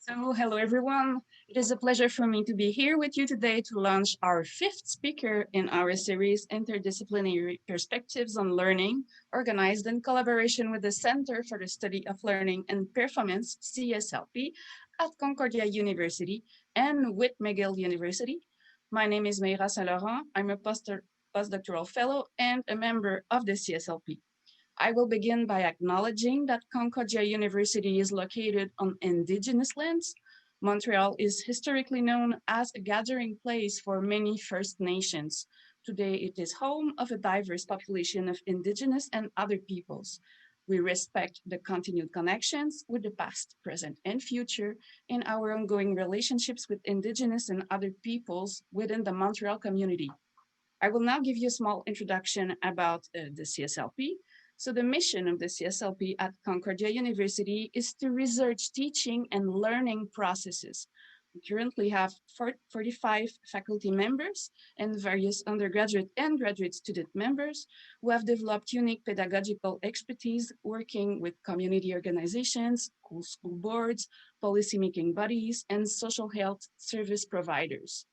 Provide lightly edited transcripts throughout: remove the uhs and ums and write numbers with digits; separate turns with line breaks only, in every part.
So, hello everyone. It is a pleasure for me to be here with you today to launch our fifth speaker in our series, Interdisciplinary Perspectives on Learning, organized in collaboration with the Center for the Study of Learning and Performance, CSLP, at Concordia University and with McGill University. My name is Meira Saint-Laurent. I'm a postdoctoral fellow and a member of the CSLP. I will begin by acknowledging that Concordia University is located on Indigenous lands. Montreal is historically known as a gathering place for many First Nations. Today, it is home of a diverse population of Indigenous and other peoples. We respect the continued connections with the past, present, and future in our ongoing relationships with Indigenous and other peoples within the Montreal community. I will now give you a small introduction about the CSLP. So the mission of the CSLP at Concordia University is to research teaching and learning processes. We currently have 45 faculty members and various undergraduate and graduate student members who have developed unique pedagogical expertise working with community organizations, school boards, policymaking bodies, and social health service providers.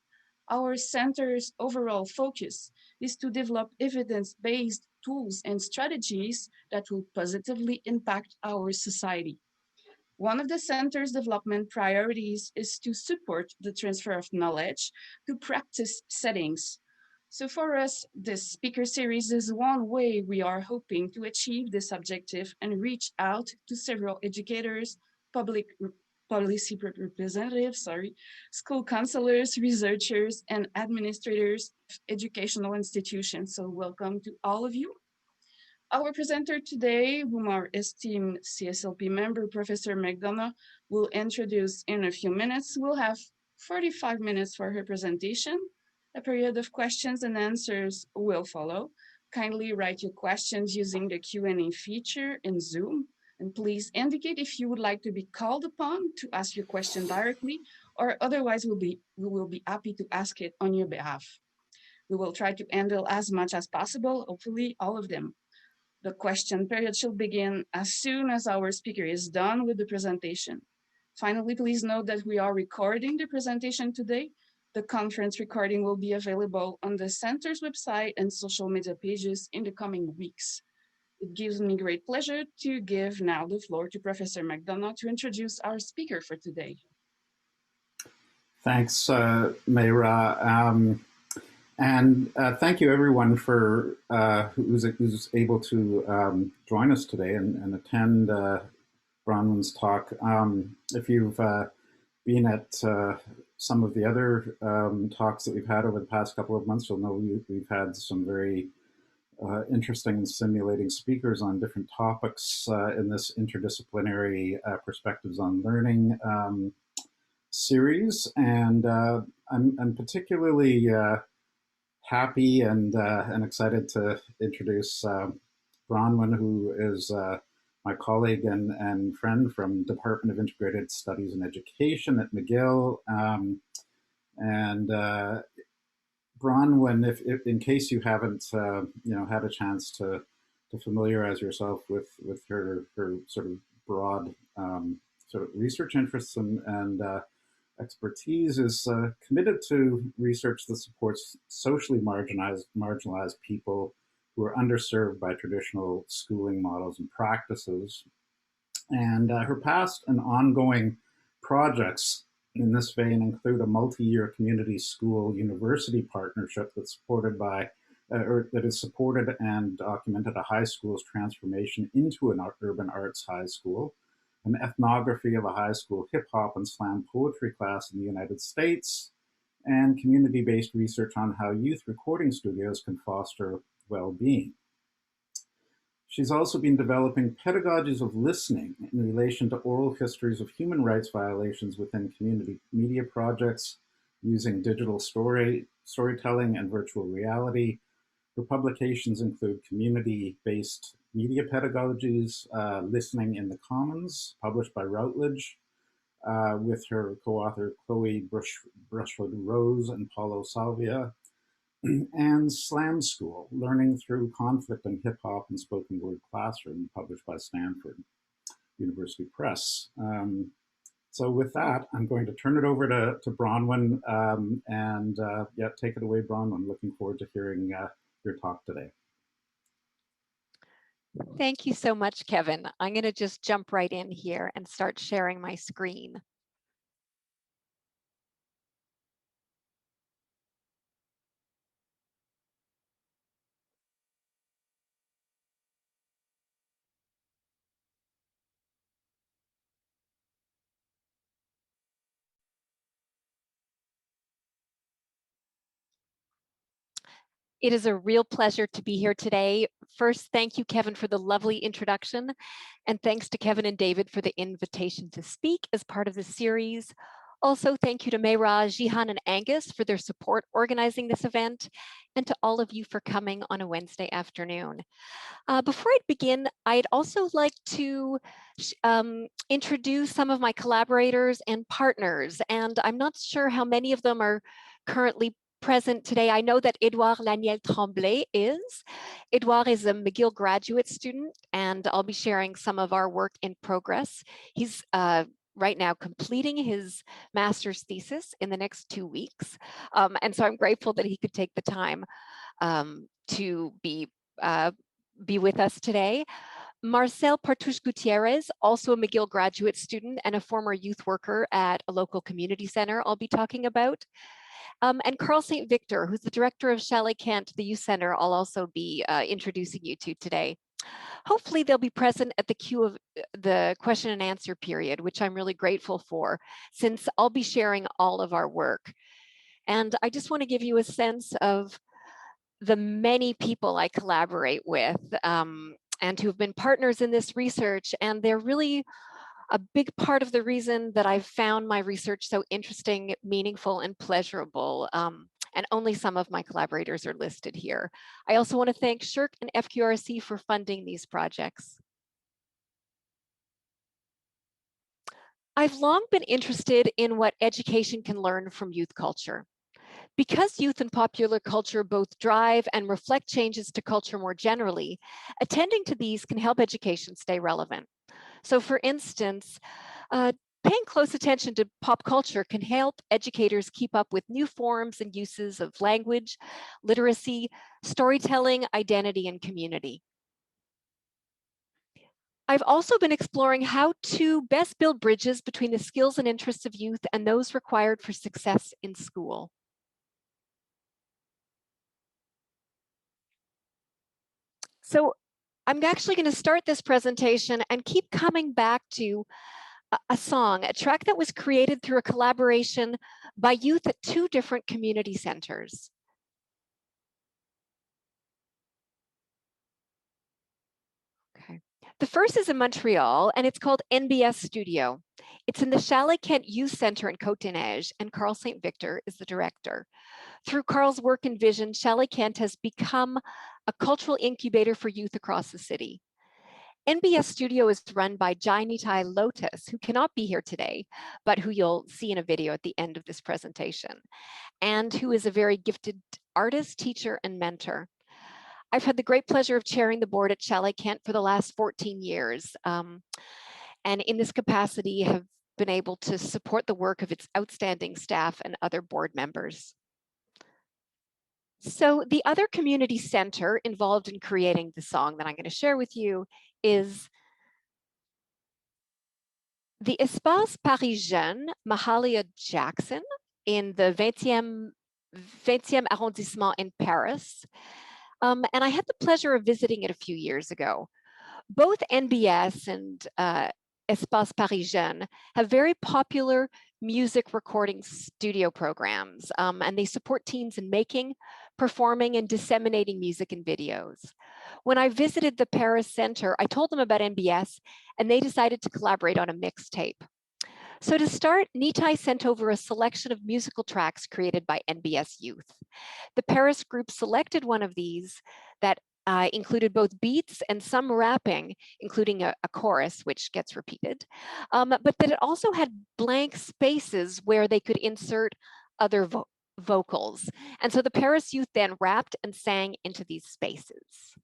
Our center's overall focus is to develop evidence-based tools and strategies that will positively impact our society. One of the center's development priorities is to support the transfer of knowledge to practice settings. So for us, this speaker series is one way we are hoping to achieve this objective and reach out to several educators, public policy representatives, school counselors, researchers, and administrators of educational institutions. So welcome to all of you. Our presenter today, whom our esteemed CSLP member, Professor McDonough, will introduce in a few minutes, will have 45 minutes for her presentation. A period of questions and answers will follow. Kindly write your questions using the Q&A feature in Zoom. And please indicate if you would like to be called upon to ask your question directly, or otherwise we will be happy to ask it on your behalf. We will try to handle as much as possible, hopefully all of them. The question period shall begin as soon as our speaker is done with the presentation. Finally, please note that we are recording the presentation today. The conference recording will be available on the center's website and social media pages in the coming weeks. It gives me great pleasure to give now the floor to Professor McDonough to introduce our speaker for today.
Thanks, Meira. And thank you everyone for who's able to join us today and attend Bronwen's talk. If you've been at some of the other talks that we've had over the past couple of months, you'll know we've had some very interesting and stimulating speakers on different topics in this interdisciplinary perspectives on learning series. And I'm particularly happy and excited to introduce Bronwen, who is my colleague and friend from Department of Integrated Studies and Education at McGill. Bronwen, if in case you haven't had a chance to familiarize yourself with her sort of broad sort of research interests and expertise, is committed to research that supports socially marginalized people who are underserved by traditional schooling models and practices. And her past and ongoing projects in this vein include a multi-year community school university partnership that's supported by, or that is supported and documented a high school's transformation into an urban arts high school, an ethnography of a high school hip hop and slam poetry class in the United States, and community-based research on how youth recording studios can foster well-being. She's also been developing pedagogies of listening in relation to oral histories of human rights violations within community media projects using digital storytelling and virtual reality. Her publications include community-based media pedagogies, Listening in the Commons, published by Routledge, with her co-author Chloe Brushwood-Rose and Paulo Salvia, and Slam School, Learning Through Conflict in Hip Hop and Spoken Word Classroom, published by Stanford University Press. So with that, I'm going to turn it over to Bronwen, and yeah, take it away, Bronwen. Looking forward to hearing your talk today.
Thank you so much, Kevin. I'm going to just jump right in here and start sharing my screen. It is a real pleasure to be here today. First, thank you, Kevin, for the lovely introduction. And thanks to Kevin and David for the invitation to speak as part of the series. Also, thank you to Mayra, Jihan, and Angus for their support organizing this event, and to all of you for coming on a Wednesday afternoon. Before I begin, I'd also like to introduce some of my collaborators and partners, and I'm not sure how many of them are currently present today. I know that Edouard Laniel Tremblay is. Edouard is a McGill graduate student, and I'll be sharing some of our work in progress. He's right now completing his master's thesis in the next 2 weeks. And so I'm grateful that he could take the time to be with us today. Marcel Partouche Gutierrez, also a McGill graduate student and a former youth worker at a local community center I'll be talking about. And Carl St. Victor, who's the director of Chalet Kent, the youth center I'll also be introducing you to today. Hopefully they'll be present at the queue of the question and answer period, which I'm really grateful for, since I'll be sharing all of our work. And I just want to give you a sense of the many people I collaborate with and who've been partners in this research. And they're really a big part of the reason that I've found my research so interesting, meaningful, and pleasurable. And only some of my collaborators are listed here. I also want to thank SSHRC and FQRC for funding these projects. I've long been interested in what education can learn from youth culture. Because youth and popular culture both drive and reflect changes to culture more generally, attending to these can help education stay relevant. So for instance, paying close attention to pop culture can help educators keep up with new forms and uses of language, literacy, storytelling, identity, and community. I've also been exploring how to best build bridges between the skills and interests of youth and those required for success in school. So I'm actually going to start this presentation and keep coming back to a song, a track that was created through a collaboration by youth at 2 different community centers. Okay. The first is in Montreal, and it's called NBS Studio. It's in the Chalet Kent Youth Center in Côte-des-Neiges, and Carl St. Victor is the director. Through Carl's work and vision, Chalet Kent has become a cultural incubator for youth across the city. NBS Studio is run by Jainitai Lotus, who cannot be here today, but who you'll see in a video at the end of this presentation, and who is a very gifted artist, teacher, and mentor. I've had the great pleasure of chairing the board at Chalet Kent for the last 14 years, and in this capacity have been able to support the work of its outstanding staff and other board members. So the other community center involved in creating the song that I'm going to share with you is the Espace Paris Jeunes, Mahalia Jackson, in the 20e arrondissement in Paris. And I had the pleasure of visiting it a few years ago. Both NBS and Espace Paris Jeunes have very popular music recording studio programs, and they support teens in making, performing, and disseminating music and videos. When I visited the Paris Center, I told them about NBS, and they decided to collaborate on a mixtape. So to start, Nitai sent over a selection of musical tracks created by NBS Youth. The Paris group selected one of these that included both beats and some rapping, including a chorus, which gets repeated, but that it also had blank spaces where they could insert other vocals. And so the Paris youth then rapped and sang into these spaces.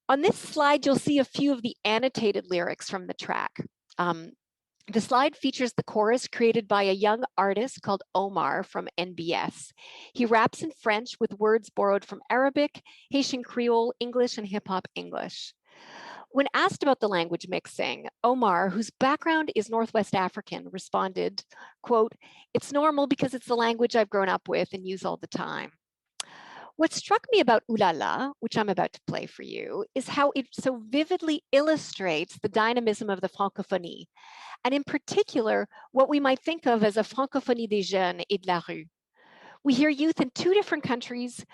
On this slide, you'll see a few of the annotated lyrics from the track. The slide features the chorus created by a young artist called Omar from NBS. He raps in French with words borrowed from Arabic, Haitian Creole, English, and hip hop English. When asked about the language mixing, Omar, whose background is Northwest African, responded, quote, "It's normal because it's the language I've grown up with and use all the time." What struck me about Oulala, which I'm about to play for you, is how it so vividly illustrates the dynamism of the francophonie, and in particular, what we might think of as a francophonie des jeunes et de la rue. We hear youth in two different countries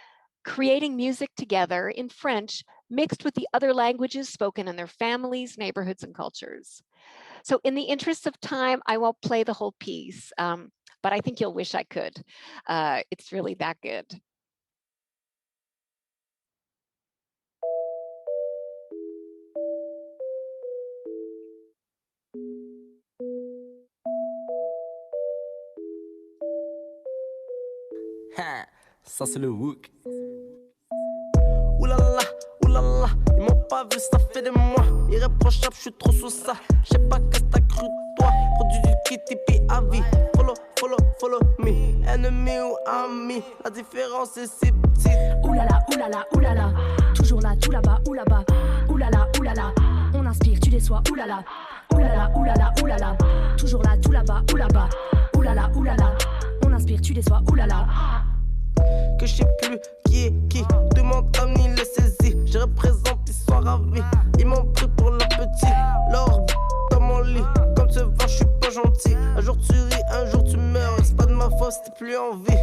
creating music together in French, mixed with the other languages spoken in their families, neighborhoods, and cultures. So in the interest of time, I won't play the whole piece, but I think you'll wish I could. It's really that good.
Ça c'est le hook. Oulala, oulala, ils m'ont pas vu, ça fait des mois. Irréprochable, je suis trop sous ça. Je sais pas qu'est-ce que t'as cru toi. Produit du KTP à vie. Follow, follow, follow me. Ennemi ou ami, la différence est si petite.
Oulala, oulala, oulala. Toujours là, tout là-bas, ou là-bas. Oulala, oulala. On inspire, tu déçois, oulala. Oulala, oulala, oulala. Toujours là, tout là-bas, ou là-bas. Oulala, oulala. On inspire, tu déçois, oulala.
Que je sais plus qui est qui. Demande à ni les saisis. Je représente, ils sont ravis. Ils m'ont pris pour le petit. Leur dans mon lit. Comme tu vois, je suis pas gentil. Un jour tu ris, un jour tu meurs. C'est pas de ma faute, t'es plus en vie.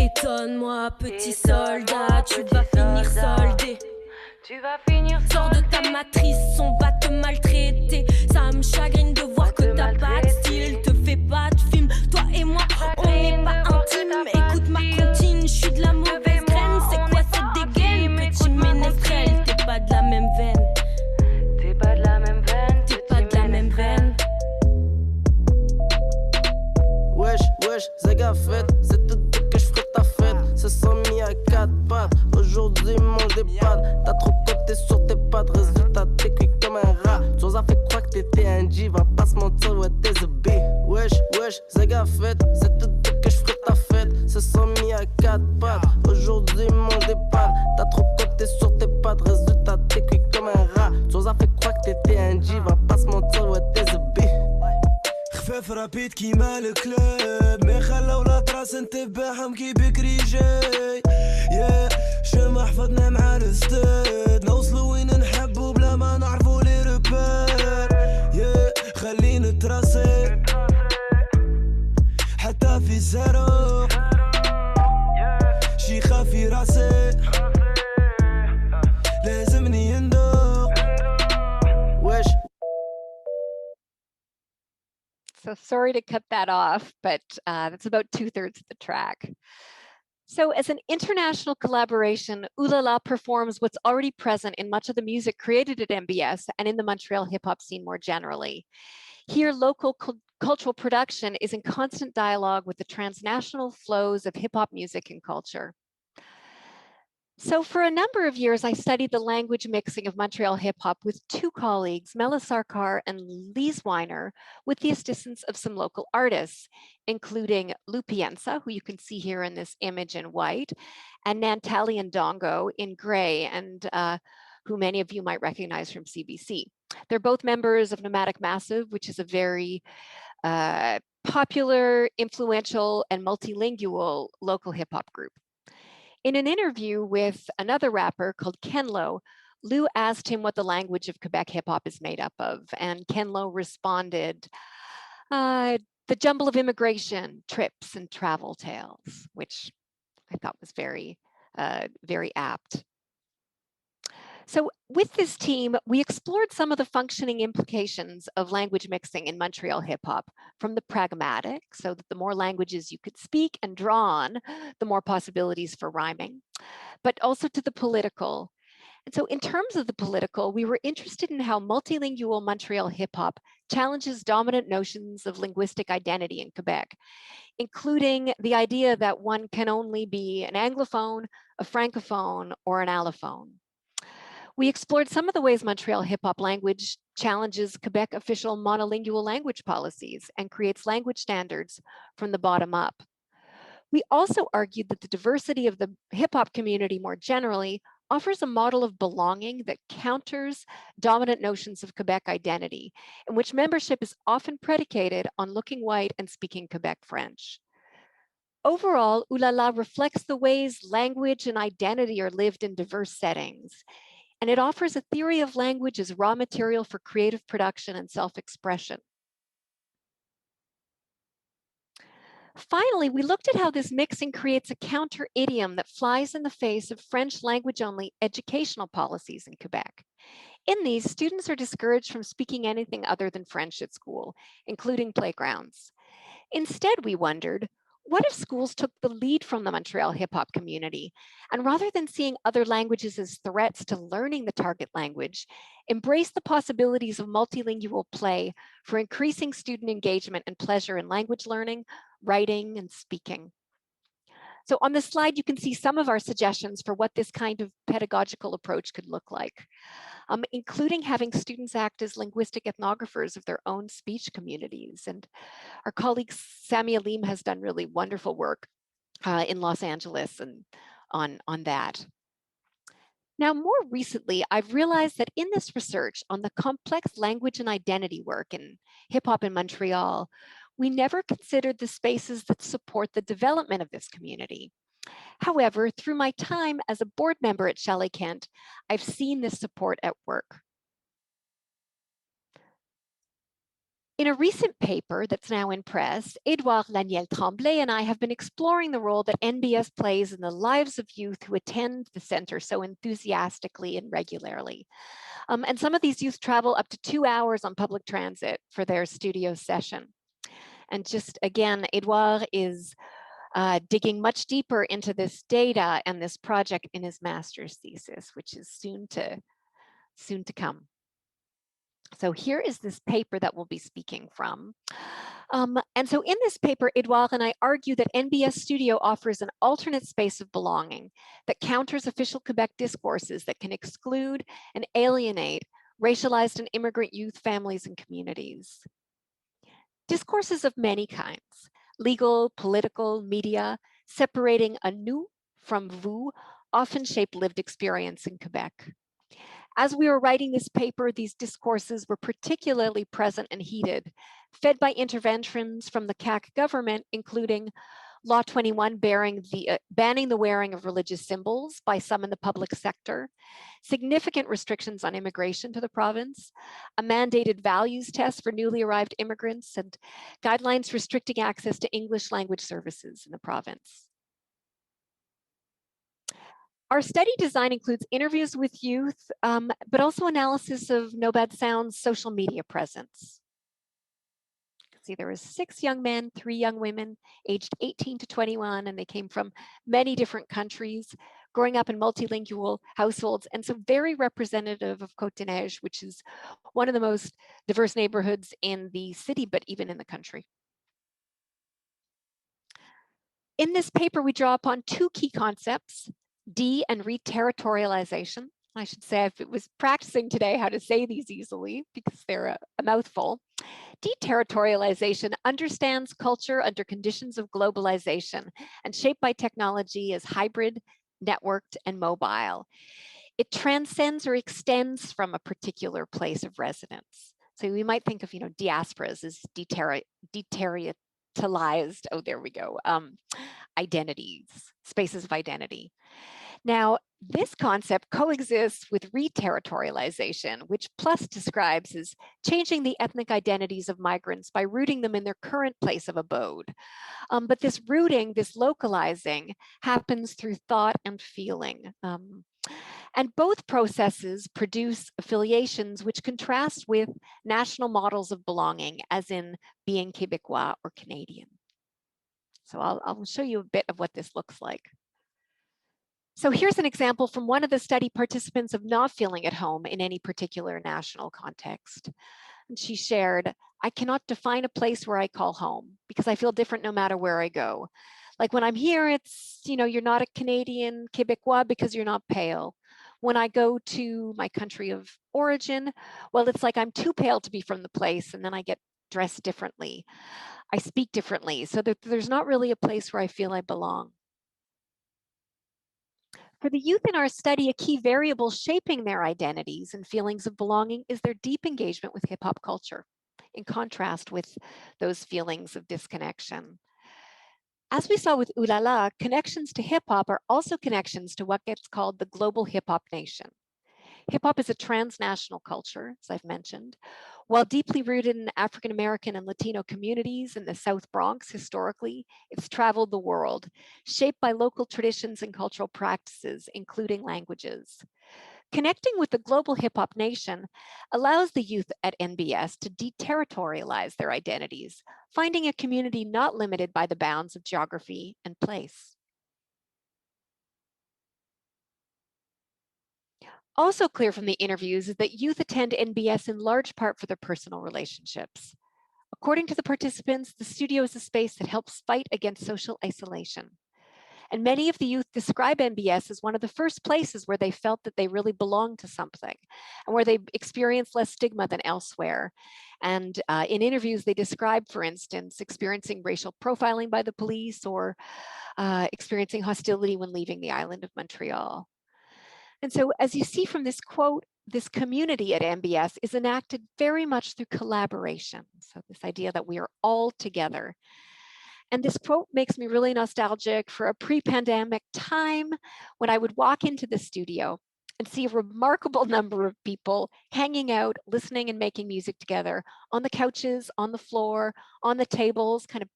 Étonne-moi, petit soldat, tu vas finir soldé. Sors de ta matrice, on va te maltraiter. Ça me chagrine de voir que t'as pas de style. Te fais pas de film, toi et moi, on n'est pas intime. Écoute ma comptine, je suis de la mauvaise graine. C'est quoi cette dégaine, petit ménestrel? T'es pas de la même veine. T'es pas de la même veine. T'es pas de la même veine.
Wesh, wesh, Zaga fête. C'est tout de que je ferai ta fête. Se sont mis à quatre pattes. Aujourd'hui, mange des pâtes. T'as trop compté sur tes pattes. Résultat, t'es cuit comme un rat. Chose a fait croire que t'étais un G. Va pas se mentir, ouais, t'es a B. Wesh, wesh, Zaga fête. C'est tout de que je ferai ta fête. Se sont mis à quatre pattes. Aujourd'hui, mange des pâtes. T'as trop compté sur tes pattes. Résultat, t'es cuit comme un rat. Chose a fait croire que t'étais un G. Va pas se mentir, ouais, t'es a B.
خفاف رابيد كيما الكلاب ما خلاو لا تراس نتبعهم كي بكري جاي يا شمع حفظنا مع الاستاد نوصلوا وين نحبوا بلا ما نعرفوا لي ربار يا خلينا نتراسي حتى في الزرق شي خافي راسي لازمني يندق
Wesh.
So sorry to cut that off, but that's about 2/3 of the track. So as an international collaboration, Oulala performs what's already present in much of the music created at MBS and in the Montreal hip hop scene more generally. Here, local cultural production is in constant dialogue with the transnational flows of hip hop music and culture. So for a number of years, I studied the language mixing of Montreal hip hop with two colleagues, Mela Sarkar and Lise Weiner, with the assistance of some local artists, including Lou Pienza, who you can see here in this image in white, and Nantali and Dongo in gray, and who many of you might recognize from CBC. They're both members of Nomadic Massive, which is a very popular, influential, and multilingual local hip hop group. In an interview with another rapper called Ken Low, Lou asked him what the language of Quebec hip hop is made up of, and Ken Low responded, the jumble of immigration, trips, and travel tales, which I thought was very, very apt. So with this team, we explored some of the functioning implications of language mixing in Montreal hip hop, from the pragmatic, so that the more languages you could speak and draw on, the more possibilities for rhyming, but also to the political. And so in terms of the political, we were interested in how multilingual Montreal hip hop challenges dominant notions of linguistic identity in Quebec, including the idea that one can only be an Anglophone, a Francophone, or an allophone. We explored some of the ways Montreal hip hop language challenges Quebec official monolingual language policies and creates language standards from the bottom up. We also argued that the diversity of the hip hop community more generally offers a model of belonging that counters dominant notions of Quebec identity, in which membership is often predicated on looking white and speaking Quebec French. Overall, Oulala reflects the ways language and identity are lived in diverse settings, and it offers a theory of language as raw material for creative production and self-expression. Finally, we looked at how this mixing creates a counter idiom that flies in the face of French language-only educational policies in Quebec. In these, students are discouraged from speaking anything other than French at school, including playgrounds. Instead, we wondered, what if schools took the lead from the Montreal hip hop community, and rather than seeing other languages as threats to learning the target language, embrace the possibilities of multilingual play for increasing student engagement and pleasure in language learning, writing, and speaking? So on this slide, you can see some of our suggestions for what this kind of pedagogical approach could look like, including having students act as linguistic ethnographers of their own speech communities. And our colleague Sami Alim has done really wonderful work in Los Angeles and on that. Now, more recently, I've realized that in this research on the complex language and identity work in hip hop in Montreal, we never considered the spaces that support the development of this community. However, through my time as a board member at Chalet Kent, I've seen this support at work. In a recent paper that's now in press, Edouard Laniel Tremblay and I have been exploring the role that NBS plays in the lives of youth who attend the center so enthusiastically and regularly. And some of these youth travel up to 2 hours on public transit for their studio session. And just again, Edouard is digging much deeper into this data and this project in his master's thesis, which is soon to come. So here is this paper that we'll be speaking from. And so in this paper, Edouard and I argue that NBS Studio offers an alternate space of belonging that counters official Quebec discourses that can exclude and alienate racialized and immigrant youth, families, and communities. Discourses of many kinds, legal, political, media, separating a nous from vous, often shape lived experience in Quebec. As we were writing this paper, these discourses were particularly present and heated, fed by interventions from the CAQ government, including Law 21 banning the wearing of religious symbols by some in the public sector, significant restrictions on immigration to the province, a mandated values test for newly arrived immigrants, and guidelines restricting access to English language services in the province. Our study design includes interviews with youth, but also analysis of No Bad Sound's social media presence. See, there was 6 young men, 3 young women, aged 18 to 21, and they came from many different countries, growing up in multilingual households, and so very representative of Côte-des-Neiges, which is one of the most diverse neighborhoods in the city, but even in the country. In this paper, we draw upon 2 key concepts, de- and re-territorialization. I should say I was practicing today how to say these easily because they're a mouthful. Deterritorialization understands culture under conditions of globalization and shaped by technology as hybrid, networked, and mobile. It transcends or extends from a particular place of residence. So we might think of, diasporas as deterritorialized, identities, spaces of identity. Now, this concept coexists with re-territorialization, which Plus describes as changing the ethnic identities of migrants by rooting them in their current place of abode. But this rooting, this localizing, happens through thought and feeling. And both processes produce affiliations which contrast with national models of belonging, as in being Québécois or Canadian. So I'll show you a bit of what this looks like. So here's an example from one of the study participants of not feeling at home in any particular national context. And she shared, I cannot define a place where I call home because I feel different no matter where I go. Like when I'm here, it's, you're not a Canadian Québécois because you're not pale. When I go to my country of origin, well, it's like I'm too pale to be from the place, and then I get dressed differently. I speak differently, so that there's not really a place where I feel I belong. For the youth in our study, a key variable shaping their identities and feelings of belonging is their deep engagement with hip hop culture, in contrast with those feelings of disconnection. As we saw with Oulala, connections to hip hop are also connections to what gets called the global hip hop nation. Hip hop is a transnational culture, as I've mentioned. While deeply rooted in African American and Latino communities in the South Bronx historically, it's traveled the world, shaped by local traditions and cultural practices, including languages. Connecting with the global hip hop nation allows the youth at NBS to deterritorialize their identities, finding a community not limited by the bounds of geography and place. Also clear from the interviews is that youth attend NBS in large part for their personal relationships. According to the participants, the studio is a space that helps fight against social isolation. And many of the youth describe NBS as one of the first places where they felt that they really belonged to something and where they experienced less stigma than elsewhere. And in interviews, they describe, for instance, experiencing racial profiling by the police or experiencing hostility when leaving the island of Montreal. And so, as you see from this quote, this community at NBS is enacted very much through collaboration. So this idea that we are all together. And this quote makes me really nostalgic for a pre-pandemic time when I would walk into the studio and see a remarkable number of people hanging out, listening and making music together on the couches, on the floor, on the tables, kind of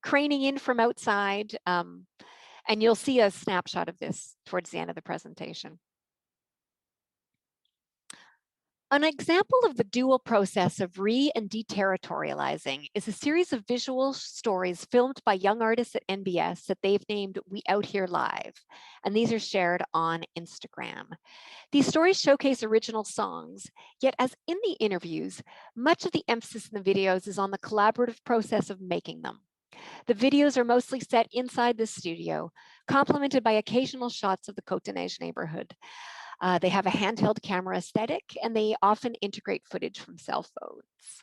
craning in from outside. And you'll see a snapshot of this towards the end of the presentation. An example of the dual process of and deterritorializing is a series of visual stories filmed by young artists at NBS that they've named We Out Here Live, and these are shared on Instagram. These stories showcase original songs, yet as in the interviews, much of the emphasis in the videos is on the collaborative process of making them. The videos are mostly set inside the studio, complemented by occasional shots of the Côte-de-Neige neighborhood. They have a handheld camera aesthetic, and they often integrate footage from cell phones.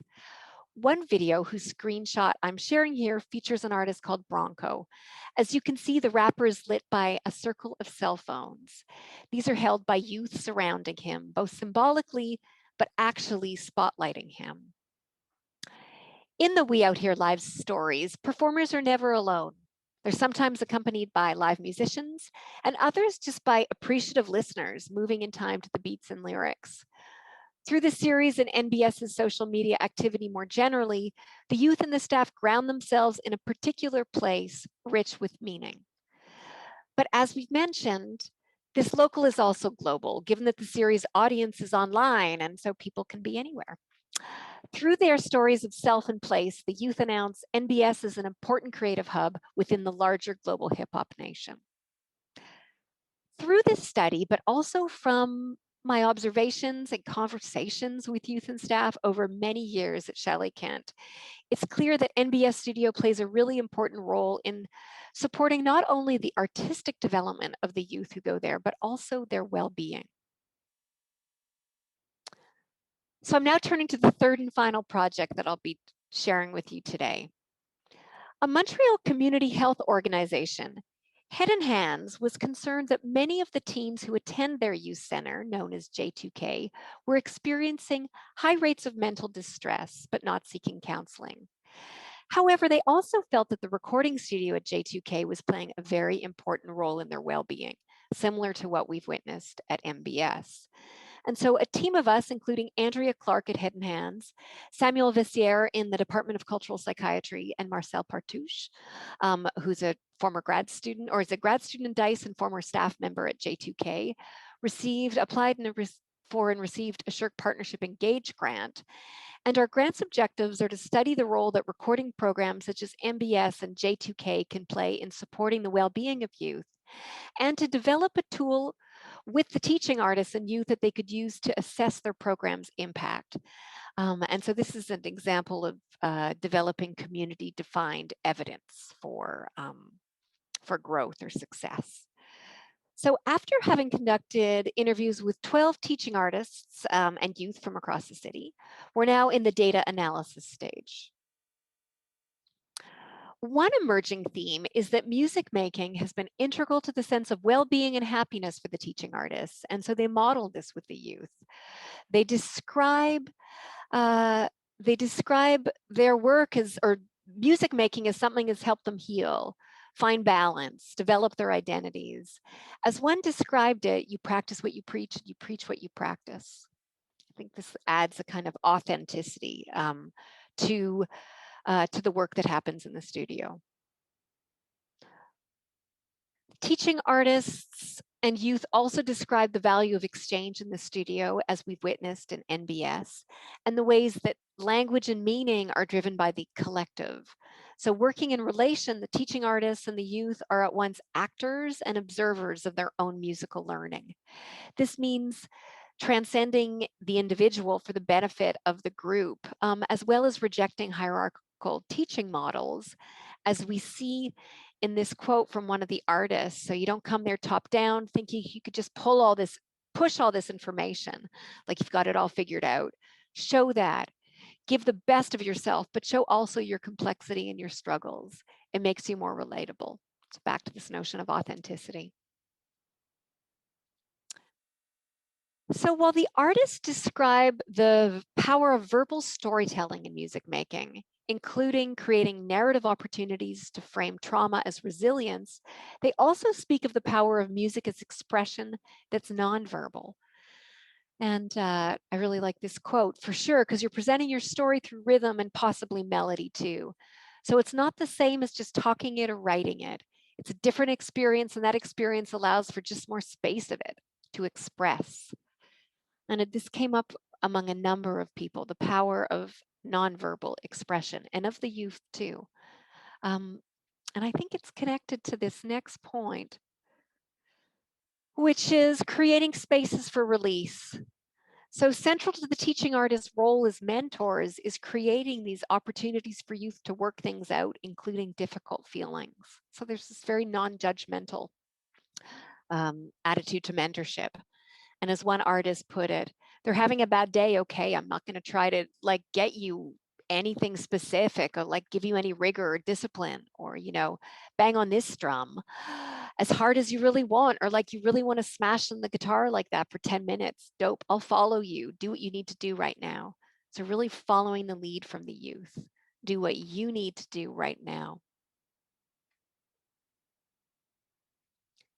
One video whose screenshot I'm sharing here features an artist called Bronco. As you can see, the rapper is lit by a circle of cell phones. These are held by youth surrounding him, both symbolically, but actually spotlighting him. In the We Out Here Live stories, performers are never alone. They're sometimes accompanied by live musicians and others just by appreciative listeners moving in time to the beats and lyrics. Through the series and NBS's social media activity more generally, the youth and the staff ground themselves in a particular place rich with meaning. But as we've mentioned, this local is also global, given that the series audience is online and so people can be anywhere. Through their stories of self and place, the youth announce NBS is an important creative hub within the larger global hip hop nation. Through this study, but also from my observations and conversations with youth and staff over many years at Chalet Kent, it's clear that NBS Studio plays a really important role in supporting not only the artistic development of the youth who go there, but also their well-being. So I'm now turning to the third and final project that I'll be sharing with you today. A Montreal community health organization, Head and Hands, was concerned that many of the teens who attend their youth center, known as J2K, were experiencing high rates of mental distress, but not seeking counseling. However, they also felt that the recording studio at J2K was playing a very important role in their well-being, similar to what we've witnessed at MBS. And so a team of us, including Andrea Clark at Head and Hands, Samuel Vessier in the Department of Cultural Psychiatry, and Marcel Partouche, who's a former grad student, or is a grad student in DICE and former staff member at J2K, applied for and received a Shirk Partnership Engage grant. And our grant's objectives are to study the role that recording programs such as MBS and J2K can play in supporting the well-being of youth, and to develop a tool with the teaching artists and youth that they could use to assess their program's impact. And so this is an example of developing community-defined evidence for growth or success. So after having conducted interviews with 12 teaching artists and youth from across the city, we're now in the data analysis stage. One emerging theme is that music making has been integral to the sense of well-being and happiness for the teaching artists. And so they modeled this with the youth. They describe their work as, or music making as something that's helped them heal, find balance, develop their identities. As one described it, you practice what you preach, and you preach what you practice. I think this adds a kind of authenticity to the work that happens in the studio. Teaching artists and youth also describe the value of exchange in the studio, as we've witnessed in NBS, and the ways that language and meaning are driven by the collective. So working in relation, the teaching artists and the youth are at once actors and observers of their own musical learning. This means transcending the individual for the benefit of the group, as well as rejecting hierarchical teaching models, as we see in this quote from one of the artists. So you don't come there top down thinking you could just push all this information, like you've got it all figured out. Show that, give the best of yourself, but show also your complexity and your struggles. It makes you more relatable. It's back to this notion of authenticity. So while the artists describe the power of verbal storytelling in music making, including creating narrative opportunities to frame trauma as resilience, they also speak of the power of music as expression that's nonverbal. And I really like this quote, for sure, because you're presenting your story through rhythm and possibly melody too. So it's not the same as just talking it or writing it. It's a different experience, and that experience allows for just more space of it to express. And this came up among a number of people, the power of nonverbal expression, and of the youth too. And I think it's connected to this next point, which is creating spaces for release. So central to the teaching artist's role as mentors is creating these opportunities for youth to work things out, including difficult feelings. So there's this very non-judgmental attitude to mentorship. And as one artist put it, they're having a bad day. Okay, I'm not going to try to like get you anything specific or like give you any rigor or discipline or, you know, bang on this strum as hard as you really want, or like you really want to smash on the guitar like that for 10 minutes. Dope, I'll follow you. Do what you need to do right now. So really following the lead from the youth. Do what you need to do right now.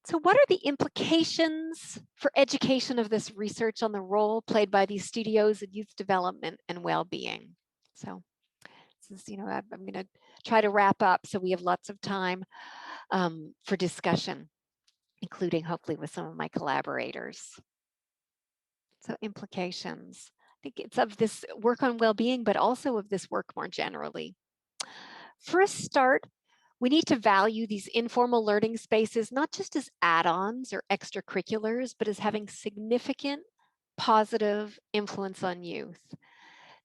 So what are the implications for education of this research on the role played by these studios in youth development and well-being? So this is, you know, I'm going to try to wrap up so we have lots of time for discussion, including hopefully with some of my collaborators. So implications, I think it's of this work on well-being, but also of this work more generally. For a start, we need to value these informal learning spaces, not just as add-ons or extracurriculars, but as having significant positive influence on youth.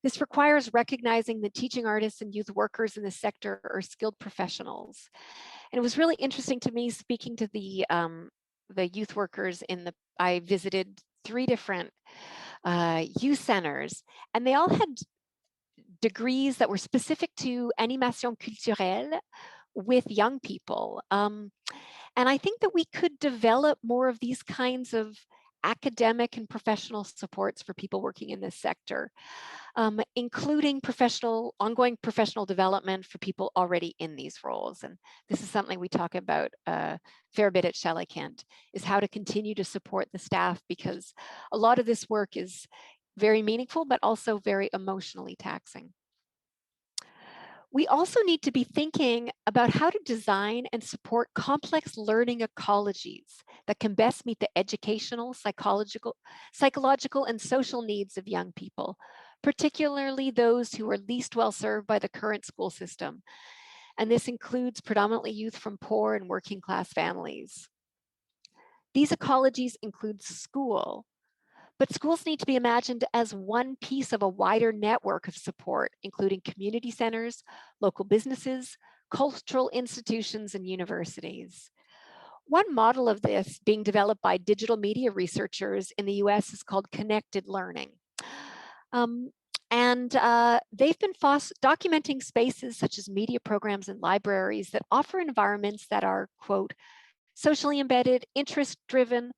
This requires recognizing that teaching artists and youth workers in the sector are skilled professionals. And it was really interesting to me speaking to the youth workers I visited 3 different youth centers, and they all had degrees that were specific to animation culturelle with young people. And I think that we could develop more of these kinds of academic and professional supports for people working in this sector, including ongoing professional development for people already in these roles. And this is something we talk about a fair bit at Shelley Kent, is how to continue to support the staff, because a lot of this work is very meaningful, but also very emotionally taxing. We also need to be thinking about how to design and support complex learning ecologies that can best meet the educational, psychological, and social needs of young people, particularly those who are least well served by the current school system. And this includes predominantly youth from poor and working class families. These ecologies include school, but schools need to be imagined as one piece of a wider network of support, including community centers, local businesses, cultural institutions, and universities. One model of this being developed by digital media researchers in the US is called connected learning. They've been documenting spaces such as media programs and libraries that offer environments that are, quote, socially embedded, interest-driven,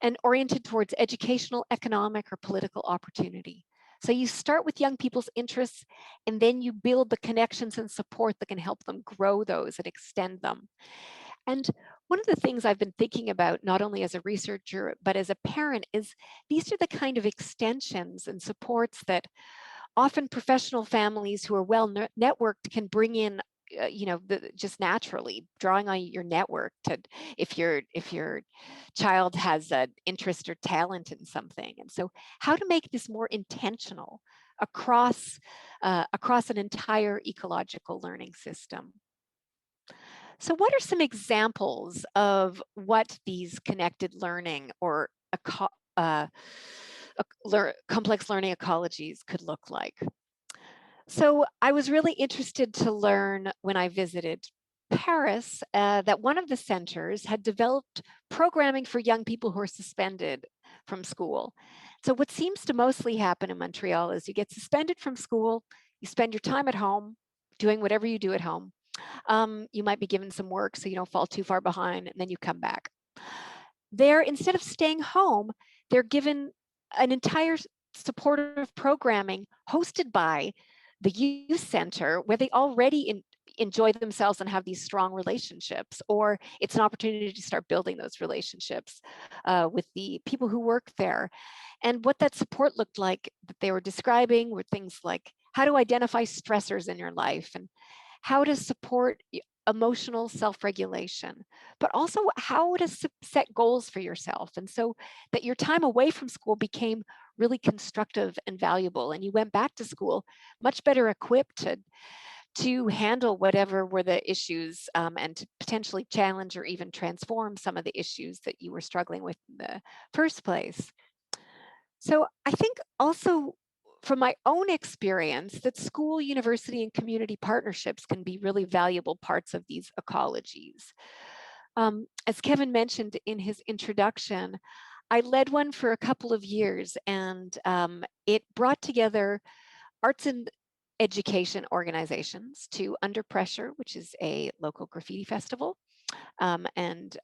and oriented towards educational, economic, or political opportunity. So you start with young people's interests, and then you build the connections and support that can help them grow those and extend them. And one of the things I've been thinking about, not only as a researcher, but as a parent, is these are the kind of extensions and supports that often professional families who are well networked can bring in, just naturally, drawing on your network to, if your child has an interest or talent in something. And so how to make this more intentional across an entire ecological learning system. So what are some examples of what these connected learning or complex learning ecologies could look like? So I was really interested to learn when I visited Paris that one of the centers had developed programming for young people who are suspended from school. So what seems to mostly happen in Montreal is you get suspended from school, you spend your time at home doing whatever you do at home. You might be given some work so you don't fall too far behind, and then you come back. There, instead of staying home, they're given an entire supportive programming hosted by the youth center where they already enjoy themselves and have these strong relationships, or it's an opportunity to start building those relationships with the people who work there. And what that support looked like that they were describing were things like how to identify stressors in your life and how to support emotional self-regulation, but also how to set goals for yourself. And so that your time away from school became really constructive and valuable. And you went back to school much better equipped to handle whatever were the issues and to potentially challenge or even transform some of the issues that you were struggling with in the first place. So I think also from my own experience that school, university, and community partnerships can be really valuable parts of these ecologies. As Kevin mentioned in his introduction, I led one for a couple of years, and it brought together arts and education organizations to Under Pressure, which is a local graffiti festival, and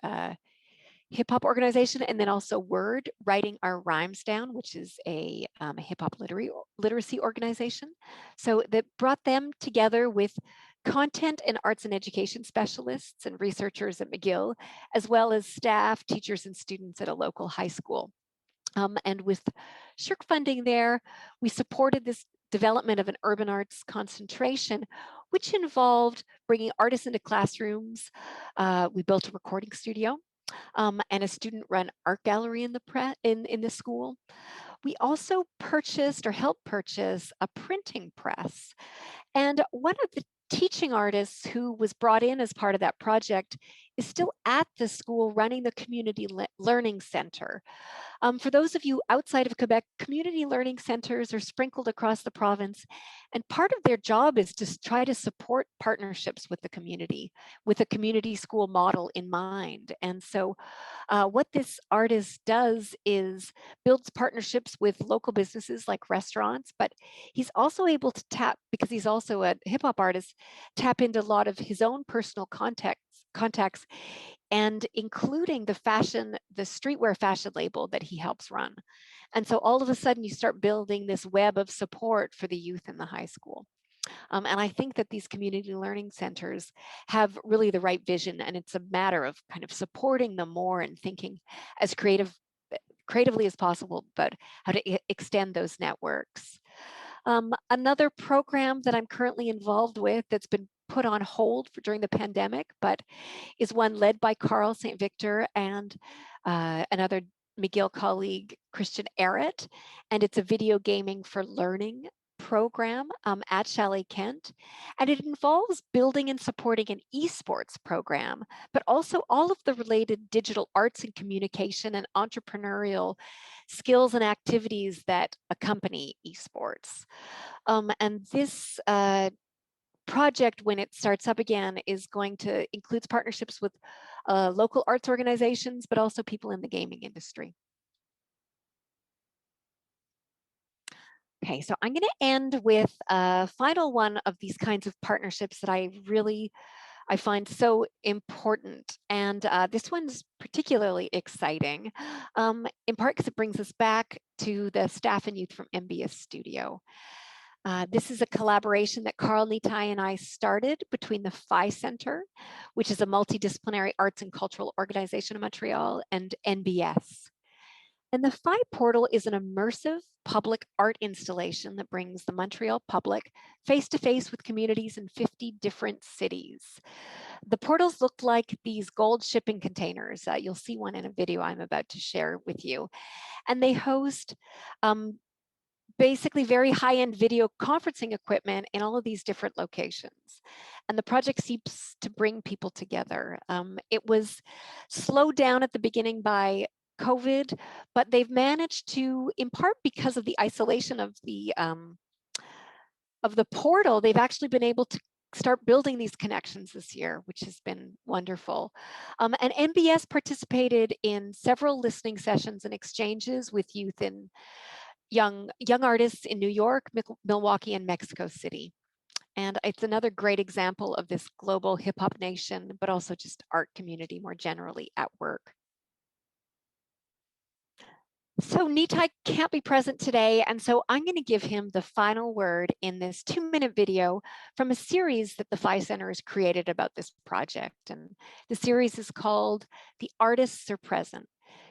hip hop organization, and then also Word, Writing Our Rhymes Down, which is a hip hop literacy organization. So that brought them together with content and arts and education specialists and researchers at McGill, as well as staff, teachers, and students at a local high school. And with SSHRC funding there, we supported this development of an urban arts concentration, which involved bringing artists into classrooms. We built a recording studio. And a student-run art gallery in the school. We also purchased or helped purchase a printing press. And one of the teaching artists who was brought in as part of that project is still at the school running the Community Learning Center. For those of you outside of Quebec, community learning centers are sprinkled across the province, and part of their job is to try to support partnerships with the community, with a community school model in mind. And so what this artist does is builds partnerships with local businesses like restaurants, but he's also able to tap, because he's also a hip hop artist, tap into a lot of his own personal contacts, and including the streetwear fashion label that he helps run. And so all of a sudden you start building this web of support for the youth in the high school. And I think that these community learning centers have really the right vision, and it's a matter of kind of supporting them more and thinking as creatively as possible about how to extend those networks. Another program that I'm currently involved with that's been put on hold during the pandemic, but is one led by Carl St. Victor and another McGill colleague, Christian Arrett, and it's a video gaming for learning program at Chalet Kent, and it involves building and supporting an esports program, but also all of the related digital arts and communication and entrepreneurial skills and activities that accompany esports. And this project, when it starts up again, is going to include partnerships with local arts organizations, but also people in the gaming industry. Okay, so I'm going to end with a final one of these kinds of partnerships that I find so important. And this one's particularly exciting, in part because it brings us back to the staff and youth from MBS Studio. This is a collaboration that Carl Nitai and I started between the Phi Center, which is a multidisciplinary arts and cultural organization in Montreal, and NBS. And the Phi Portal is an immersive public art installation that brings the Montreal public face-to-face with communities in 50 different cities. The portals look like these gold shipping containers. You'll see one in a video I'm about to share with you. And they host basically very high-end video conferencing equipment in all of these different locations. And the project seeks to bring people together. It was slowed down at the beginning by COVID, but they've managed to, in part because of the isolation of the portal, they've actually been able to start building these connections this year, which has been wonderful. And MBS participated in several listening sessions and exchanges with youth in young artists in New York, Milwaukee, and Mexico City. And it's another great example of this global hip hop nation, but also just art community more generally at work. So Nitai can't be present today, and so I'm going to give him the final word in this 2-minute video from a series that the Phi Center has created about this project. And the series is called The Artists Are Present.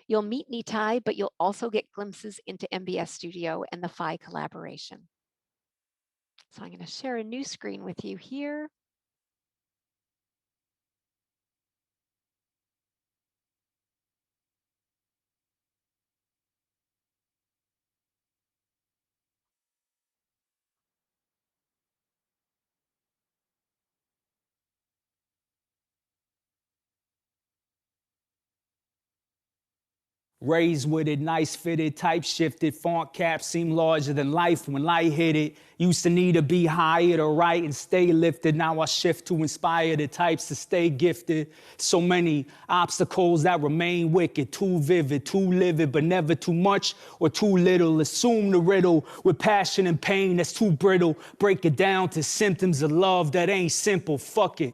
You'll meet Nitai, but you'll also get glimpses into MBS Studio and the Phi collaboration. So I'm going to share a new screen with you here.
Raised with it, nice fitted, type shifted, font caps seem larger than life when light hit it. Used to need to be higher to write and stay lifted. Now I shift to inspire the types to stay gifted. So many obstacles that remain wicked, too vivid, too livid, but never too much or too little. Assume the riddle with passion and pain that's too brittle. Break it down to symptoms of love that ain't simple. Fuck it.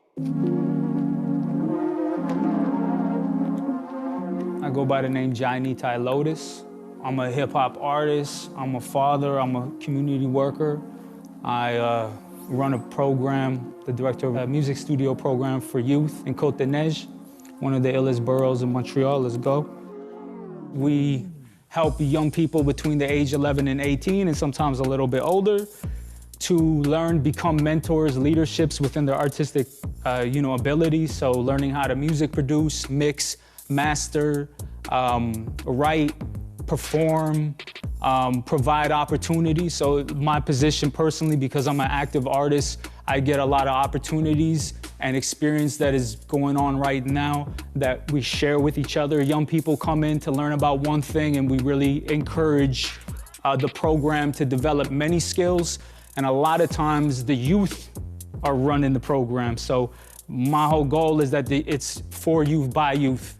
I go by the name Jai Nitai Lotus. I'm a hip-hop artist, I'm a father, I'm a community worker. I run a program, the director of a music studio program for youth in Côte-de-Neige, one of the illest boroughs in Montreal. Let's go. We help young people between the age 11 and 18, and sometimes a little bit older, to learn, become mentors, leaderships within their artistic abilities. So learning how to music produce, mix, master, write, perform, provide opportunities. So my position personally, because I'm an active artist, I get a lot of opportunities and experience that is going on right now that we share with each other. Young people come in to learn about one thing, and we really encourage the program to develop many skills. And a lot of times the youth are running the program. So my whole goal is that it's for youth, by youth.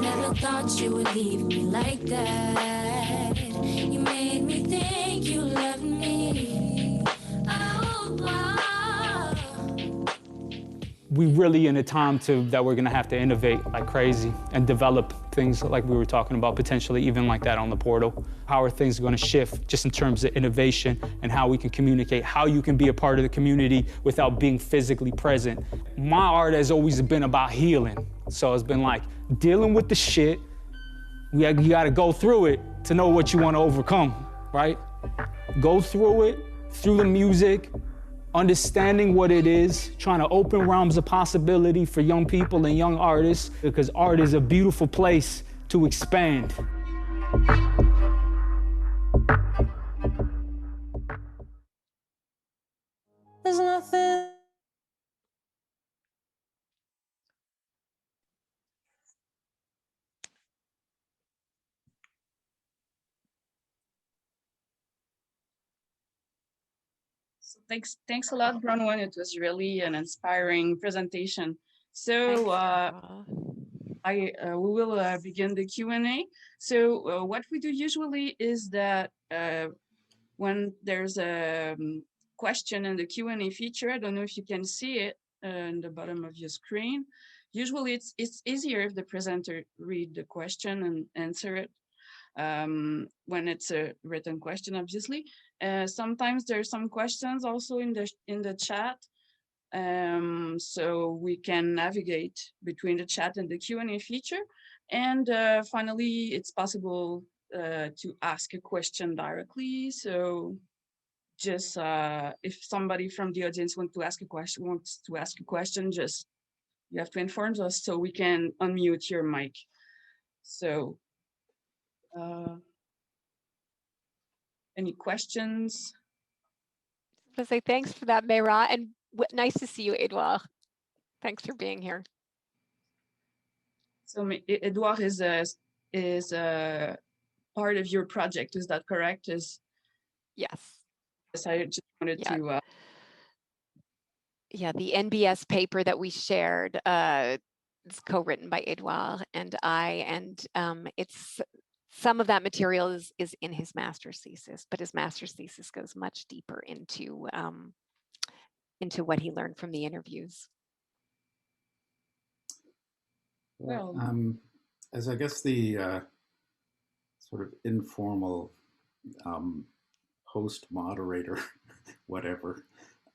Never thought you would leave me like that. You made me think you loved me. Oh, wow.
We really in a time that we're gonna have to innovate like crazy and develop things like we were talking about, potentially even like that on the portal. How are things gonna shift just in terms of innovation and how we can communicate, how you can be a part of the community without being physically present. My art has always been about healing. So it's been like dealing with the shit. You gotta go through it to know what you wanna overcome, right? Go through it, through the music, understanding what it is, trying to open realms of possibility for young people and young artists, because art is a beautiful place to expand.
There's nothing.
So thanks a lot, Bronwen. It was really an inspiring presentation. So we will begin the Q&A. So what we do usually is that when there's a question in the Q&A feature, I don't know if you can see it in the bottom of your screen. Usually it's easier if the presenter read the question and answer it when it's a written question, obviously. Sometimes there's some questions also in the chat. So we can navigate between the chat and the Q&A feature. And finally, it's possible to ask a question directly. So just if somebody from the audience wants to ask a question, just you have to inform us so we can unmute your mic. So any questions?
I say thanks for that, Mayra, and nice to see you, Edouard. Thanks for being here.
So Edouard is part of your project, is that correct?
Yes.
Yes, I just wanted to.
Yeah, the NBS paper that we shared is co-written by Edouard and I, and it's some of that material is in his master's thesis, but his master's thesis goes much deeper into what he learned from the interviews.
Well,
as I guess the sort of informal host moderator, whatever,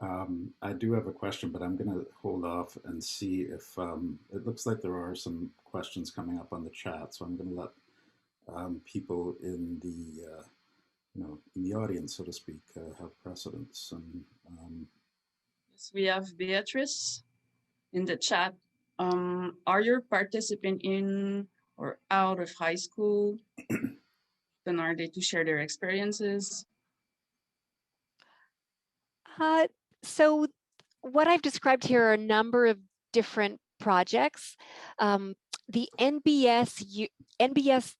I do have a question, but I'm going to hold off and see if it looks like there are some questions coming up on the chat. So I'm going to let people in the in the audience, so to speak, have precedence. And
yes, we have Beatrice in the chat. Are your participants in or out of high school? Then are they to share their experiences?
So what I've described here are a number of different projects. The NBS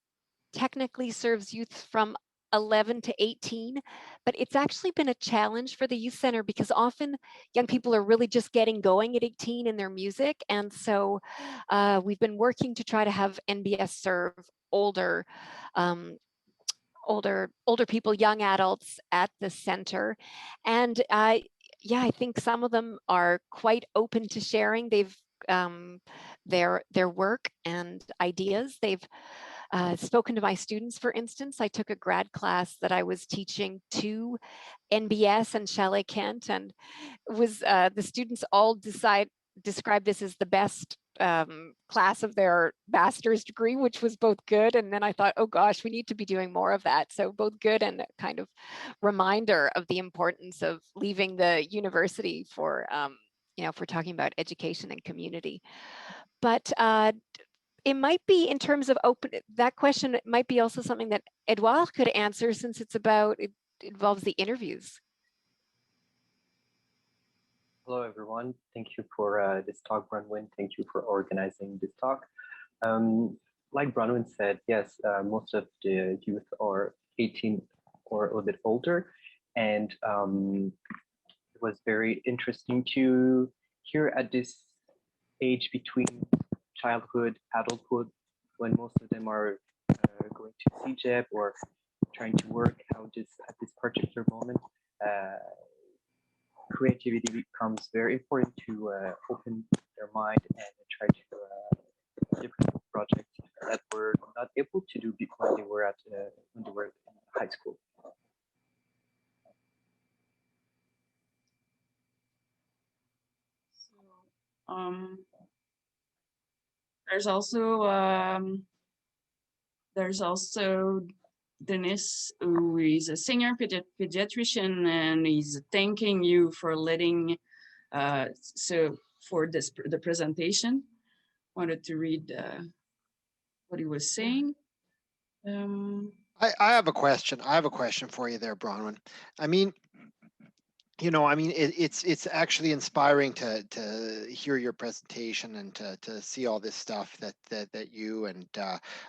technically serves youth from 11 to 18, but it's actually been a challenge for the youth center because often young people are really just getting going at 18 in their music. And so we've been working to try to have NBS serve older people, young adults at the center. And yeah, I think some of them are quite open to sharing. They've their work and ideas. They've spoken to my students, for instance. I took a grad class that I was teaching to NBS and Chalet Kent, and it was the students all described this as the best class of their master's degree, which was both good. And then I thought, oh gosh, we need to be doing more of that. So both good and a kind of reminder of the importance of leaving the university for, if we're talking about education and community. But it might be in terms of that question, it might be also something that Edouard could answer since it involves the interviews.
Hello, everyone. Thank you for this talk, Bronwen. Thank you for organizing this talk. Like Bronwen said, yes, most of the youth are 18 or a little bit older. And it was very interesting to hear at this age between childhood, adulthood, when most of them are going to CJEP or trying to work, how just at this particular moment, creativity becomes very important to open their mind and try to different projects that were not able to do when they were in high school.
There's also Dennis, who is a senior pediatrician, and he's thanking you for letting the presentation. Wanted to read what he was saying.
I have a question. I have a question for you there, Bronwen. I mean, it's actually inspiring to hear your presentation and to see all this stuff that you and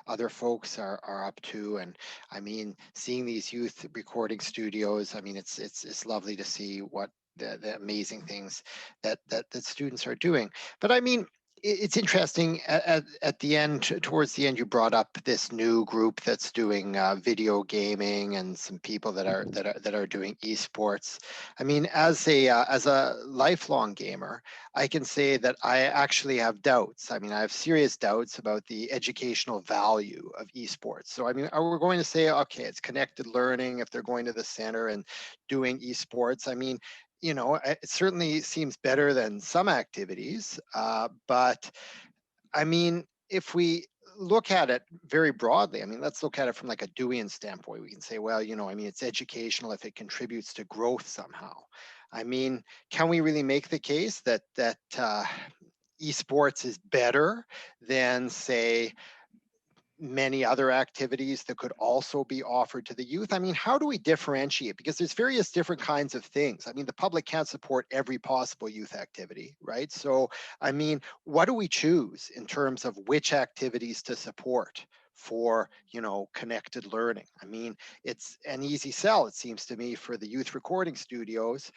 other folks are up to. And I mean, seeing these youth recording studios, I mean, it's lovely to see what the amazing things that students are doing. But I mean, it's interesting at the end, towards the end, you brought up this new group that's doing video gaming and some people that are doing esports. I mean, as a lifelong gamer, I can say that I actually have doubts. I mean, I have serious doubts about the educational value of esports. So I mean, are we going to say, okay, it's connected learning if they're going to the center and doing esports? I mean, you know, it certainly seems better than some activities, but I mean, if we look at it very broadly, I mean, let's look at it from like a Deweyan standpoint. We can say, well, you know, I mean, it's educational if it contributes to growth somehow. I mean, can we really make the case that esports is better than, say, many other activities that could also be offered to the youth? I mean, how do we differentiate? Because there's various different kinds of things. I mean, the public can't support every possible youth activity, right? So, I mean, what do we choose in terms of which activities to support for, you know, connected learning? I mean, it's an easy sell, it seems to me, for the youth recording studios.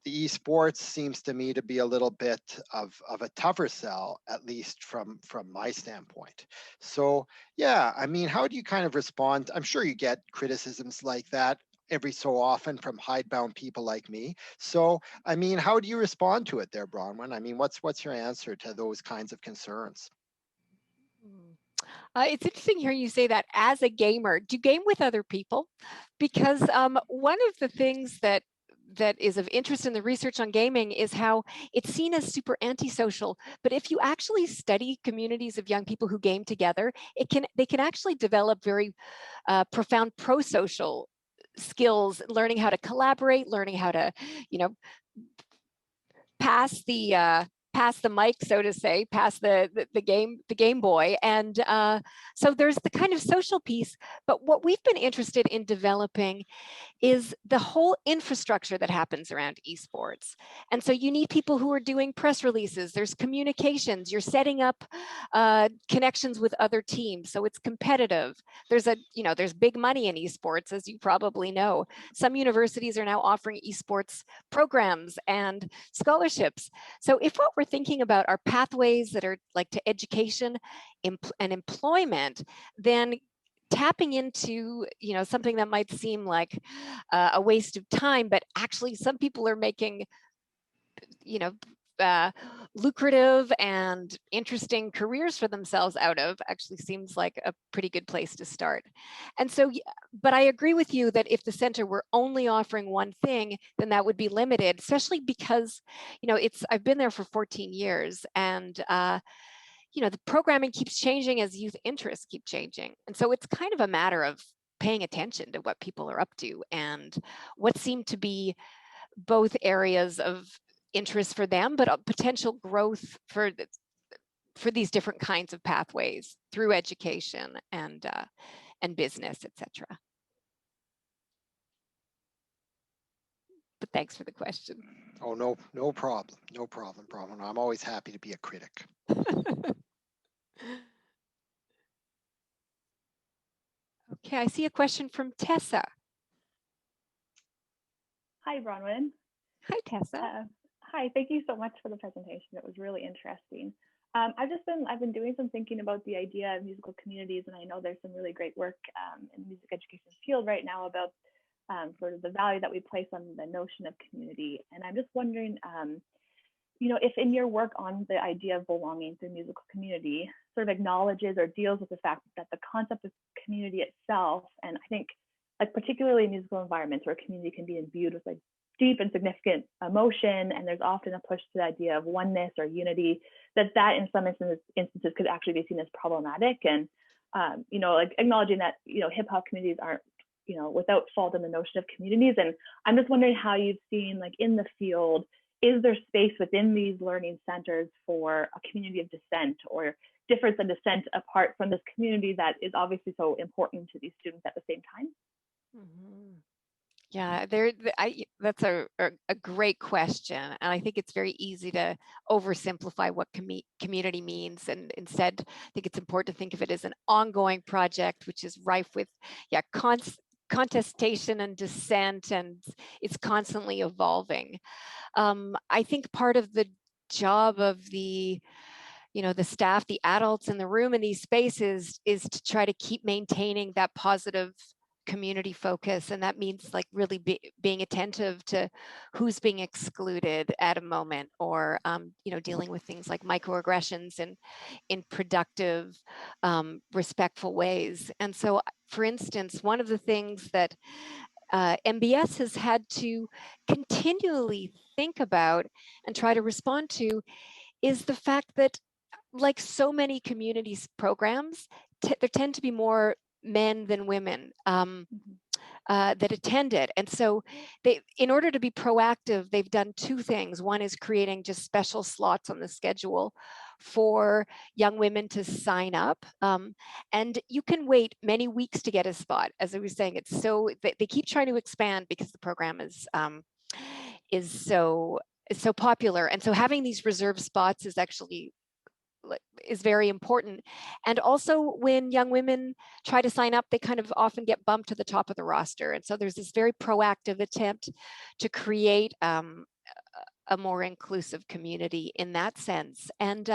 The esports seems to me to be a little bit of a tougher sell, at least from my standpoint. So yeah, I mean, how do you kind of respond? I'm sure you get criticisms like that every so often from hidebound people like me. So I mean, how do you respond to it there, Bronwen? I mean, what's your answer to those kinds of concerns?
It's interesting hearing you say that as a gamer. Do you game with other people? Because one of the things that is of interest in the research on gaming is how it's seen as super antisocial. But if you actually study communities of young people who game together, they can actually develop very profound pro-social skills, learning how to collaborate, learning how to, you know, pass the mic, so to say, pass the Game Boy. And so there's the kind of social piece. But what we've been interested in developing is the whole infrastructure that happens around esports. And so you need people who are doing press releases, there's communications, you're setting up connections with other teams. So it's competitive. There's big money in esports, as you probably know. Some universities are now offering esports programs and scholarships. So if what we're thinking about are pathways that are like to education and employment, then tapping into, you know, something that might seem like a waste of time, but actually some people are making, you know, lucrative and interesting careers for themselves out of, actually seems like a pretty good place to start. And so, but I agree with you that if the center were only offering one thing, then that would be limited, especially because, you know, I've been there for 14 years and you know, the programming keeps changing as youth interests keep changing. And so it's kind of a matter of paying attention to what people are up to and what seem to be both areas of interest for them, but potential growth for these different kinds of pathways through education and business, etc. But thanks for the question.
Oh, no problem. No problem, Bronwen. I'm always happy to be a critic.
Okay, I see a question from Tessa.
Hi, Bronwen.
Hi, Tessa.
Hi, thank you so much for the presentation. It was really interesting. I've been doing some thinking about the idea of musical communities, and I know there's some really great work in the music education field right now about sort of the value that we place on the notion of community. And I'm just wondering, you know, if in your work on the idea of belonging to a musical community sort of acknowledges or deals with the fact that the concept of community itself, and I think like particularly in musical environments where community can be imbued with like deep and significant emotion, and there's often a push to the idea of oneness or unity, that in some instances could actually be seen as problematic. And you know, like acknowledging that, you know, hip hop communities aren't, you know, without fault in the notion of communities. And I'm just wondering how you've seen, like in the field, is there space within these learning centers for a community of dissent or difference and dissent apart from this community that is obviously so important to these students at the same time?
Mm-hmm. Yeah, that's a great question. And I think it's very easy to oversimplify what community means. And instead, I think it's important to think of it as an ongoing project, which is rife with contestation and dissent, and it's constantly evolving. I think part of the job of the staff, the adults in the room in these spaces, is to try to keep maintaining that positive community focus. And that means like really being attentive to who's being excluded at a moment, or, dealing with things like microaggressions in productive, respectful ways. And so, for instance, one of the things that MBS has had to continually think about and try to respond to is the fact that, like so many communities programs, there tend to be more men than women that attend it. And so in order to be proactive, they've done two things. One is creating just special slots on the schedule for young women to sign up. And you can wait many weeks to get a spot. As I was saying, it's so, they keep trying to expand because the program is so popular. And so having these reserved spots is very important. And also when young women try to sign up, they kind of often get bumped to the top of the roster. And so there's this very proactive attempt to create a more inclusive community in that sense. And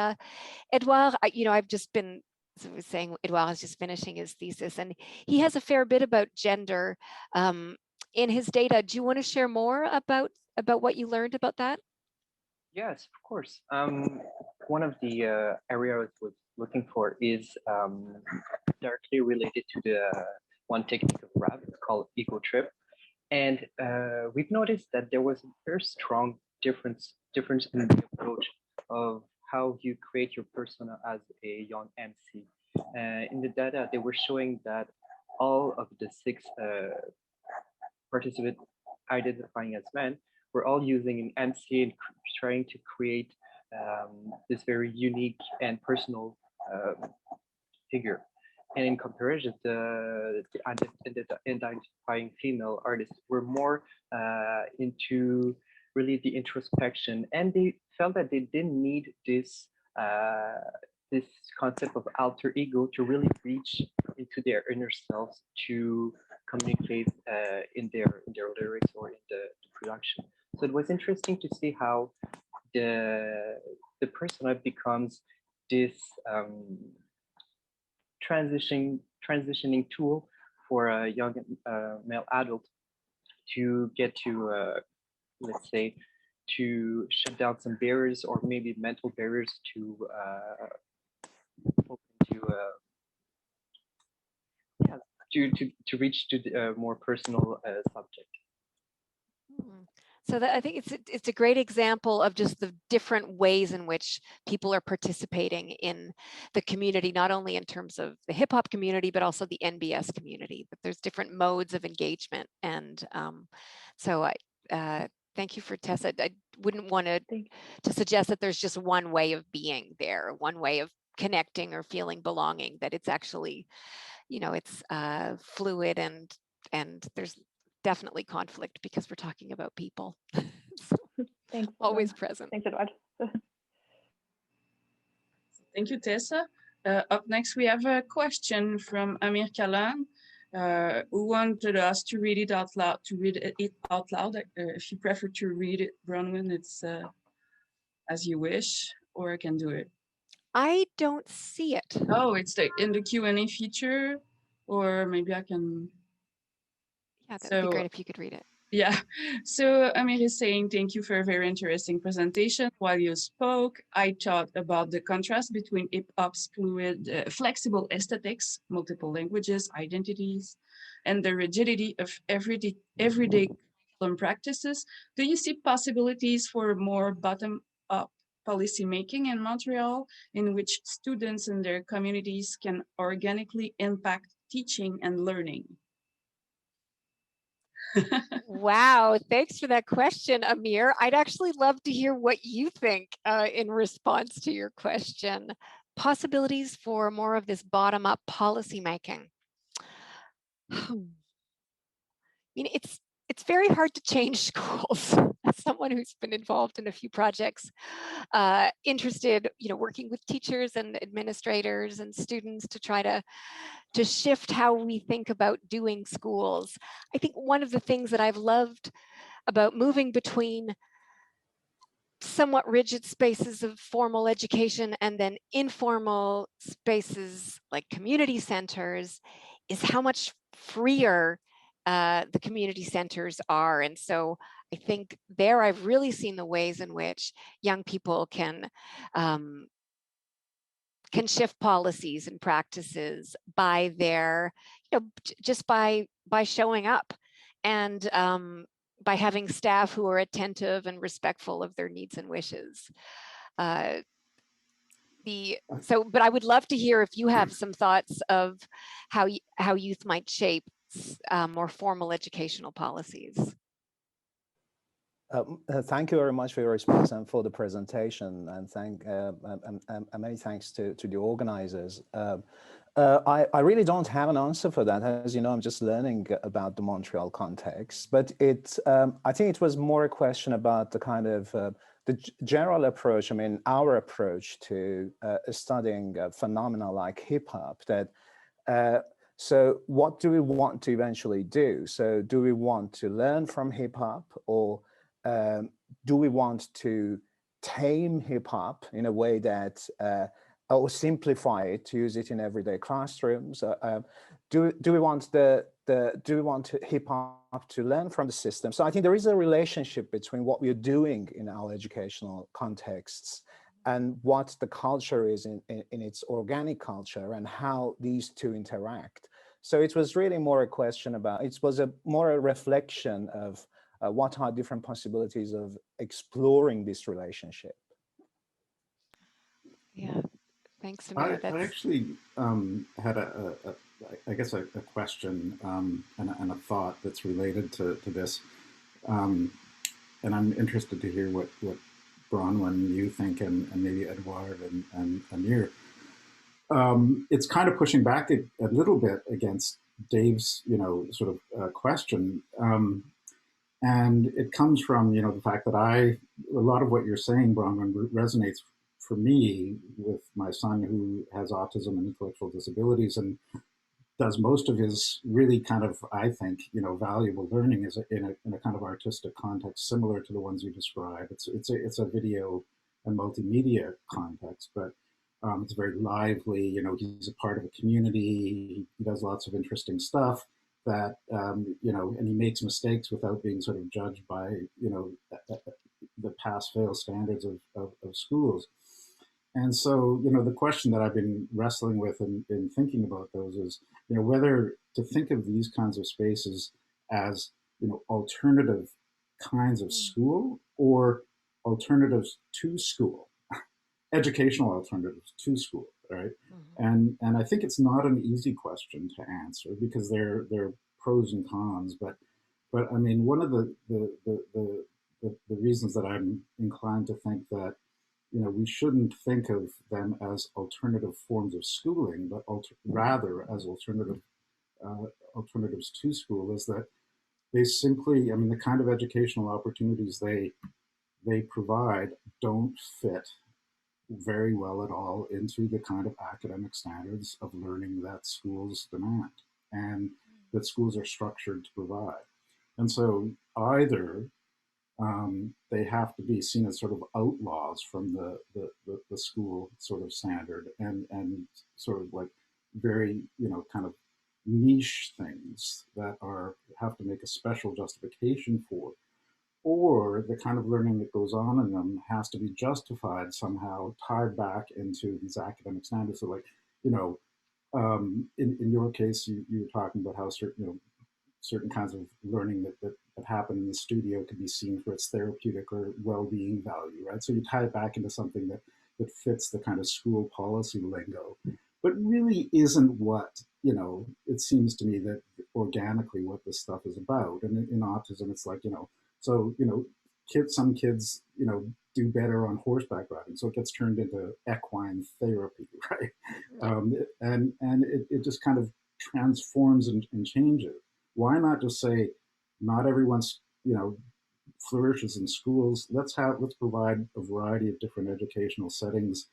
Edouard, I've just been, as I was saying, Edouard is just finishing his thesis, and he has a fair bit about gender in his data. Do you want to share more about what you learned about that?
Yes, of course. One of the areas I was looking for is directly related to the one technique of RAB called ego trip. And we've noticed that there was a very strong difference in the approach of how you create your persona as a young MC. In the data, they were showing that all of the 6 participants identifying as men were all using an MC and trying to create this very unique and personal figure. And in comparison, the identifying female artists were more into really the introspection, and they felt that they didn't need this concept of alter ego to really reach into their inner selves to communicate in their lyrics or in the production. So it was interesting to see how the persona becomes this transitioning tool for a young male adult to get to, let's say, to shut down some barriers, or maybe mental barriers to reach to the more personal subject.
So that, I think it's a great example of just the different ways in which people are participating in the community, not only in terms of the hip hop community, but also the NBS community, that there's different modes of engagement. And so I thank you for Tessa. I wouldn't want to suggest that there's just one way of being there, one way of connecting or feeling belonging, that it's actually, it's fluid, and there's definitely conflict because we're talking about people. So,
thanks.
Always present.
Thanks, Edouard.
Thank you, Tessa. Up next, we have a question from Amir Kalan, who wanted us to read it out loud. If you prefer to read it, Bronwen, it's as you wish, or I can do it.
I don't see it.
Oh, it's in the Q&A feature, or maybe I can.
Yeah, that would be great if you could read it.
Yeah, so Amir is saying, thank you for a very interesting presentation. While you spoke, I thought about the contrast between hip-hop's fluid, flexible aesthetics, multiple languages, identities, and the rigidity of everyday curriculum practices. Do you see possibilities for more bottom-up policymaking in Montreal, in which students and their communities can organically impact teaching and learning?
Wow, thanks for that question, Amir. I'd actually love to hear what you think in response to your question. Possibilities for more of this bottom-up policy making. I mean, it's very hard to change schools. As someone who's been involved in a few projects, interested, working with teachers and administrators and students to try to shift how we think about doing schools. I think one of the things that I've loved about moving between somewhat rigid spaces of formal education and then informal spaces like community centers is how much freer the community centers are. And so I think there I've really seen the ways in which young people can shift policies and practices by their, just by showing up and by having staff who are attentive and respectful of their needs and wishes. But I would love to hear if you have some thoughts of how youth might shape more formal educational policies.
Thank you very much for your response and for the presentation, and many thanks to the organizers. I really don't have an answer for that. As you know, I'm just learning about the Montreal context, but I think it was more a question about the kind of the general approach. I mean, our approach to studying phenomena like hip hop. So what do we want to eventually do? So do we want to learn from hip hop, or do we want to tame hip hop in a way that, or simplify it to use it in everyday classrooms? Do we want hip hop to learn from the system? So I think there is a relationship between what we're doing in our educational contexts and what the culture is in its organic culture, and how these two interact. So it was really more a question about, it was more a reflection of what are different possibilities of exploring this relationship.
Yeah, thanks,
Samira. I actually had I guess a question and a thought that's related to this. And I'm interested to hear what Bronwen, you think, and maybe Edouard and Amir. It's kind of pushing back a little bit against Dave's, sort of question. And it comes from, the fact that a lot of what you're saying, Bronwen, resonates for me with my son, who has autism and intellectual disabilities and does most of his really kind of, I think, valuable learning is in a kind of artistic context similar to the ones you described. It's a video and multimedia context, but it's very lively. He's a part of a community. He does lots of interesting stuff that, and he makes mistakes without being sort of judged by, the pass-fail standards of schools. And so, the question that I've been wrestling with in thinking about those is, whether to think of these kinds of spaces as, alternative kinds of school or alternatives to school, educational alternatives to school, right? And I think it's not an easy question to answer, because there are pros and cons. But I mean, one of the reasons that I'm inclined to think that we shouldn't think of them as alternative forms of schooling, but rather as alternatives to school, is that they simply, the kind of educational opportunities they provide don't fit very well at all into the kind of academic standards of learning that schools demand and that schools are structured to provide. And so either they have to be seen as sort of outlaws from the school sort of standard and sort of like very, kind of niche things that have to make a special justification for, or the kind of learning that goes on in them has to be justified somehow, tied back into these academic standards. So like, in your case, you were talking about how certain kinds of learning that happen in the studio could be seen for its therapeutic or well-being value, right? So you tie it back into something that fits the kind of school policy lingo, but really isn't what, it seems to me that organically what this stuff is about. And in autism, it's like, some kids, do better on horseback riding, so it gets turned into equine therapy, right? And it just kind of transforms and changes. Why not just say, Not everyone's, flourishes in schools. Let's provide a variety of different educational settings.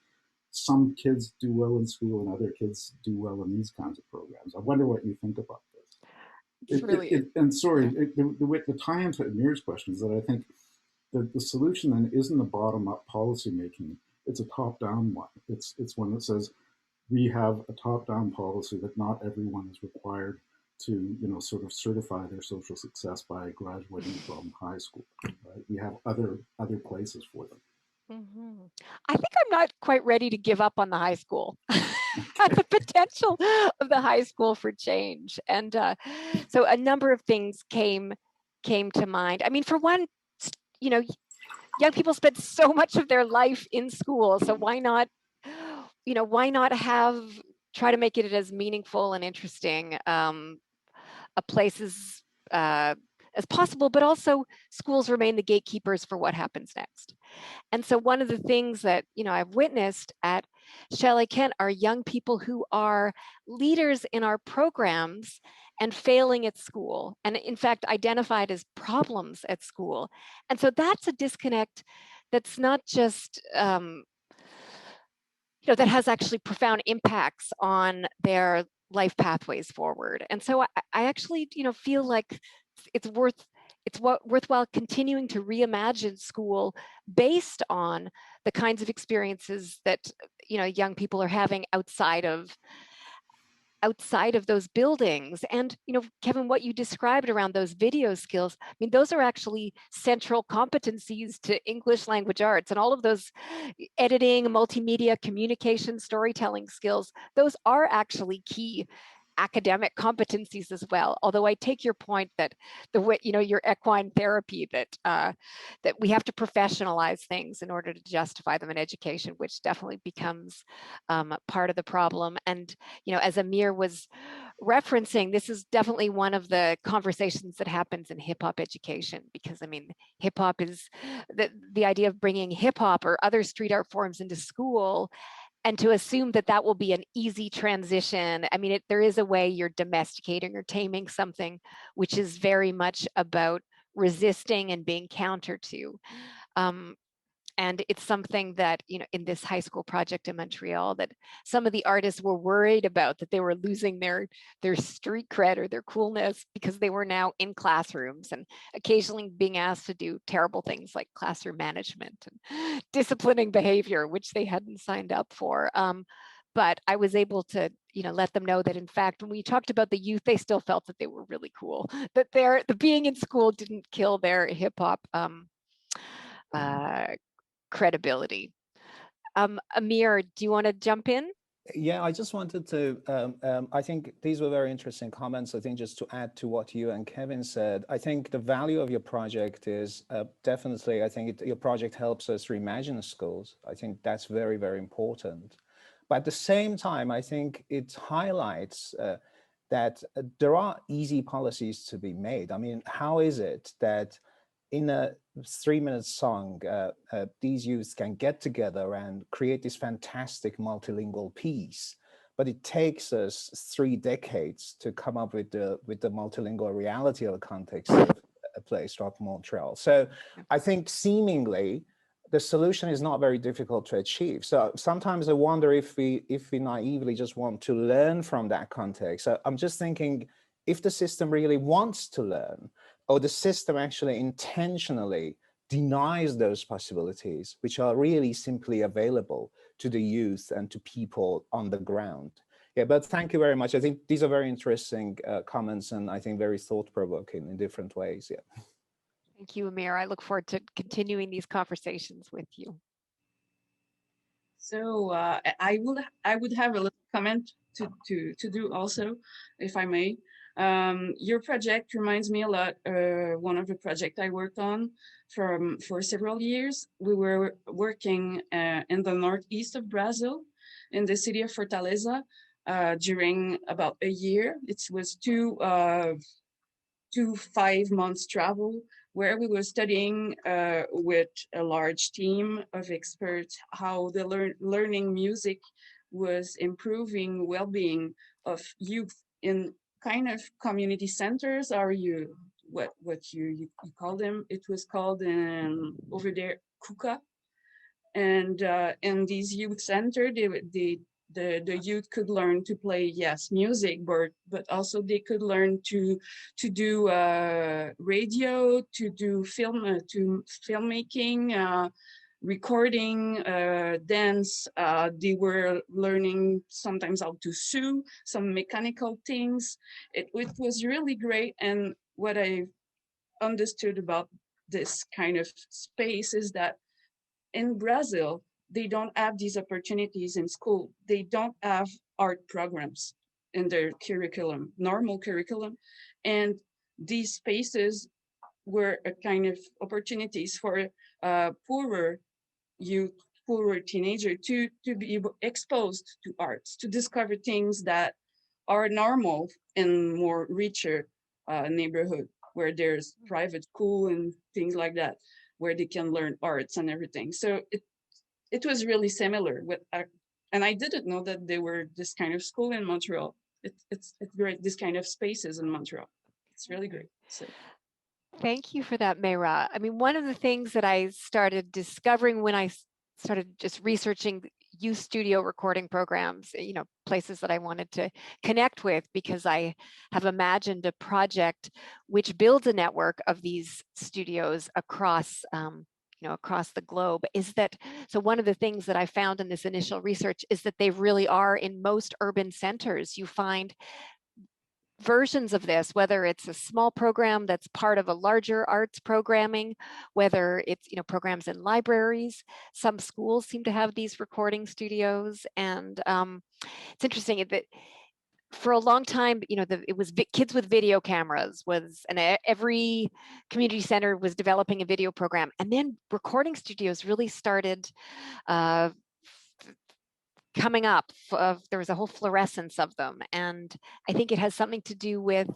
Some kids do well in school and other kids do well in these kinds of programs. I wonder what you think about this. And sorry, the tie into Amir's question is that I think the solution then isn't a bottom-up policy making, it's a top-down one. It's one that says we have a top-down policy that not everyone is required to, sort of certify their social success by graduating from high school. Right? We have other places for them.
I think I'm not quite ready to give up on the high school. The potential of the high school for change. And so a number of things came to mind. I mean, for one, young people spend so much of their life in school. So why not try to make it as meaningful and interesting a place as possible, but also schools remain the gatekeepers for what happens next. And so one of the things that, I've witnessed at Chalet Kent are young people who are leaders in our programs and failing at school, and in fact, identified as problems at school. And so that's a disconnect that's not just, that has actually profound impacts on their life pathways forward. And so I actually, feel like it's worthwhile continuing to reimagine school based on the kinds of experiences that young people are having outside of those buildings. And Kevin, what you described around those video skills, I mean, those are actually central competencies to English language arts, and all of those editing, multimedia, communication, storytelling skills, those are actually key academic competencies as well. Although I take your point that your equine therapy, that we have to professionalize things in order to justify them in education, which definitely becomes part of the problem. And as Amir was referencing, this is definitely one of the conversations that happens in hip hop education, because I mean, hip hop is the idea of bringing hip hop or other street art forms into school. And to assume that that will be an easy transition. I mean, there is a way you're domesticating or taming something, which is very much about resisting and being counter to. And it's something that, in this high school project in Montreal, that some of the artists were worried about, that they were losing their street cred or their coolness because they were now in classrooms and occasionally being asked to do terrible things like classroom management and disciplining behavior, which they hadn't signed up for. But I was able to, let them know that, in fact, when we talked about the youth, they still felt that they were really cool, that the being in school didn't kill their hip hop credibility. Amir, do you want to jump in?
Yeah, I just wanted to, I think these were very interesting comments. I think just to add to what you and Kevin said, I think the value of your project is definitely, I think your project helps us reimagine schools. I think that's very, very important. But at the same time, I think it highlights that there are easy policies to be made. I mean, how is it that in a 3-minute song, these youths can get together and create this fantastic multilingual piece, but it takes us 3 decades to come up with the multilingual reality of the context of a place like Montreal. So I think seemingly the solution is not very difficult to achieve. So sometimes I wonder if we naively just want to learn from that context. So I'm just thinking, if the system really wants to learn, or the system actually intentionally denies those possibilities, which are really simply available to the youth and to people on the ground. Yeah, but thank you very much. I think these are very interesting comments, and I think very thought-provoking in different ways. Yeah.
Thank you, Amir. I look forward to continuing these conversations with you.
So I would have a little comment to do also, if I may. Your project reminds me a lot one of the projects I worked on for several years. We were working in the northeast of Brazil, in the city of Fortaleza, during about a year. It was two 5 months travel, where we were studying with a large team of experts how the learning music was improving well-being of youth in kind of community centers, or what you call them. It was called over there Kuka, and in these youth center, the youth could learn to play, yes, music, but also they could learn to do radio, to do filmmaking, recording, dance. They were learning sometimes how to sew, some mechanical things. It was really great. And what I understood about this kind of space is that in Brazil, they don't have these opportunities in school. They don't have art programs in their curriculum, normal curriculum. And these spaces were a kind of opportunities for poorer youth, poorer teenager to be exposed to arts, to discover things that are normal in more richer neighborhood where there's private school and things like that, where they can learn arts and everything. So it was really similar with, and I didn't know that there were this kind of school in Montreal. It's great, this kind of spaces in Montreal. It's really great. So.
Thank you for that, Mayra. I mean, one of the things that I started discovering when I started just researching youth studio recording programs, places that I wanted to connect with, because I have imagined a project which builds a network of these studios across across the globe, is that, so one of the things that I found in this initial research is that they really are in most urban centers. You find versions of this, whether it's a small program that's part of a larger arts programming, whether it's programs in libraries. Some schools seem to have these recording studios, and it's interesting that for a long time, it was kids with video cameras and every community center was developing a video program, and then recording studios really started coming up. There was a whole fluorescence of them, and I think it has something to do with,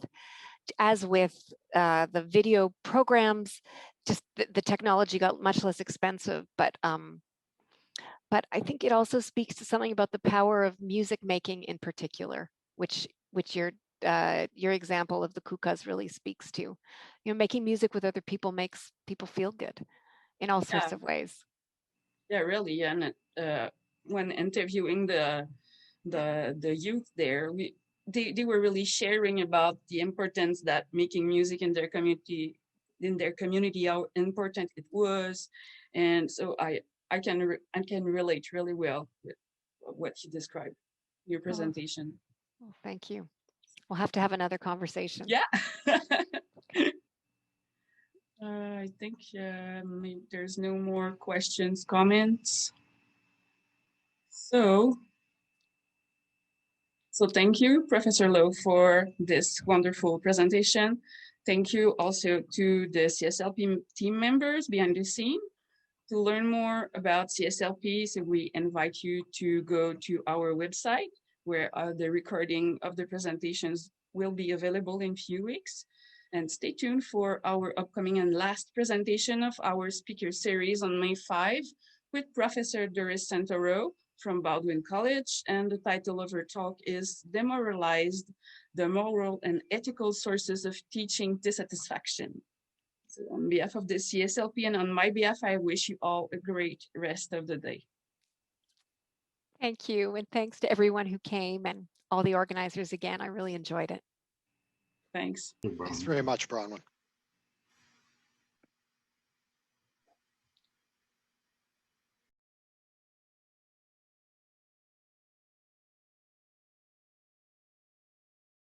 as with the video programs, just the technology got much less expensive, but I think it also speaks to something about the power of music making in particular, which your example of the Kukas really speaks to. Making music with other people makes people feel good in all sorts of ways.
Yeah, really. And when interviewing the youth there, they were really sharing about the importance that making music in their community, how important it was. And so I can relate really well with what you described, your presentation.
Well, thank you. We'll have to have another conversation.
Yeah. I think there's no more questions, comments. So thank you, Professor Low, for this wonderful presentation. Thank you also to the CSLP team members behind the scene. To learn more about CSLP, so we invite you to go to our website, where the recording of the presentations will be available in a few weeks. And stay tuned for our upcoming and last presentation of our speaker series on May 5 with Professor Doris Santoro from Baldwin College. And the title of her talk is Demoralized, the Moral and Ethical Sources of Teaching Dissatisfaction. So on behalf of the CSLP and on my behalf, I wish you all a great rest of the day.
Thank you. And thanks to everyone who came and all the organizers again. I really enjoyed it.
Thanks.
Thanks very much, Bronwen.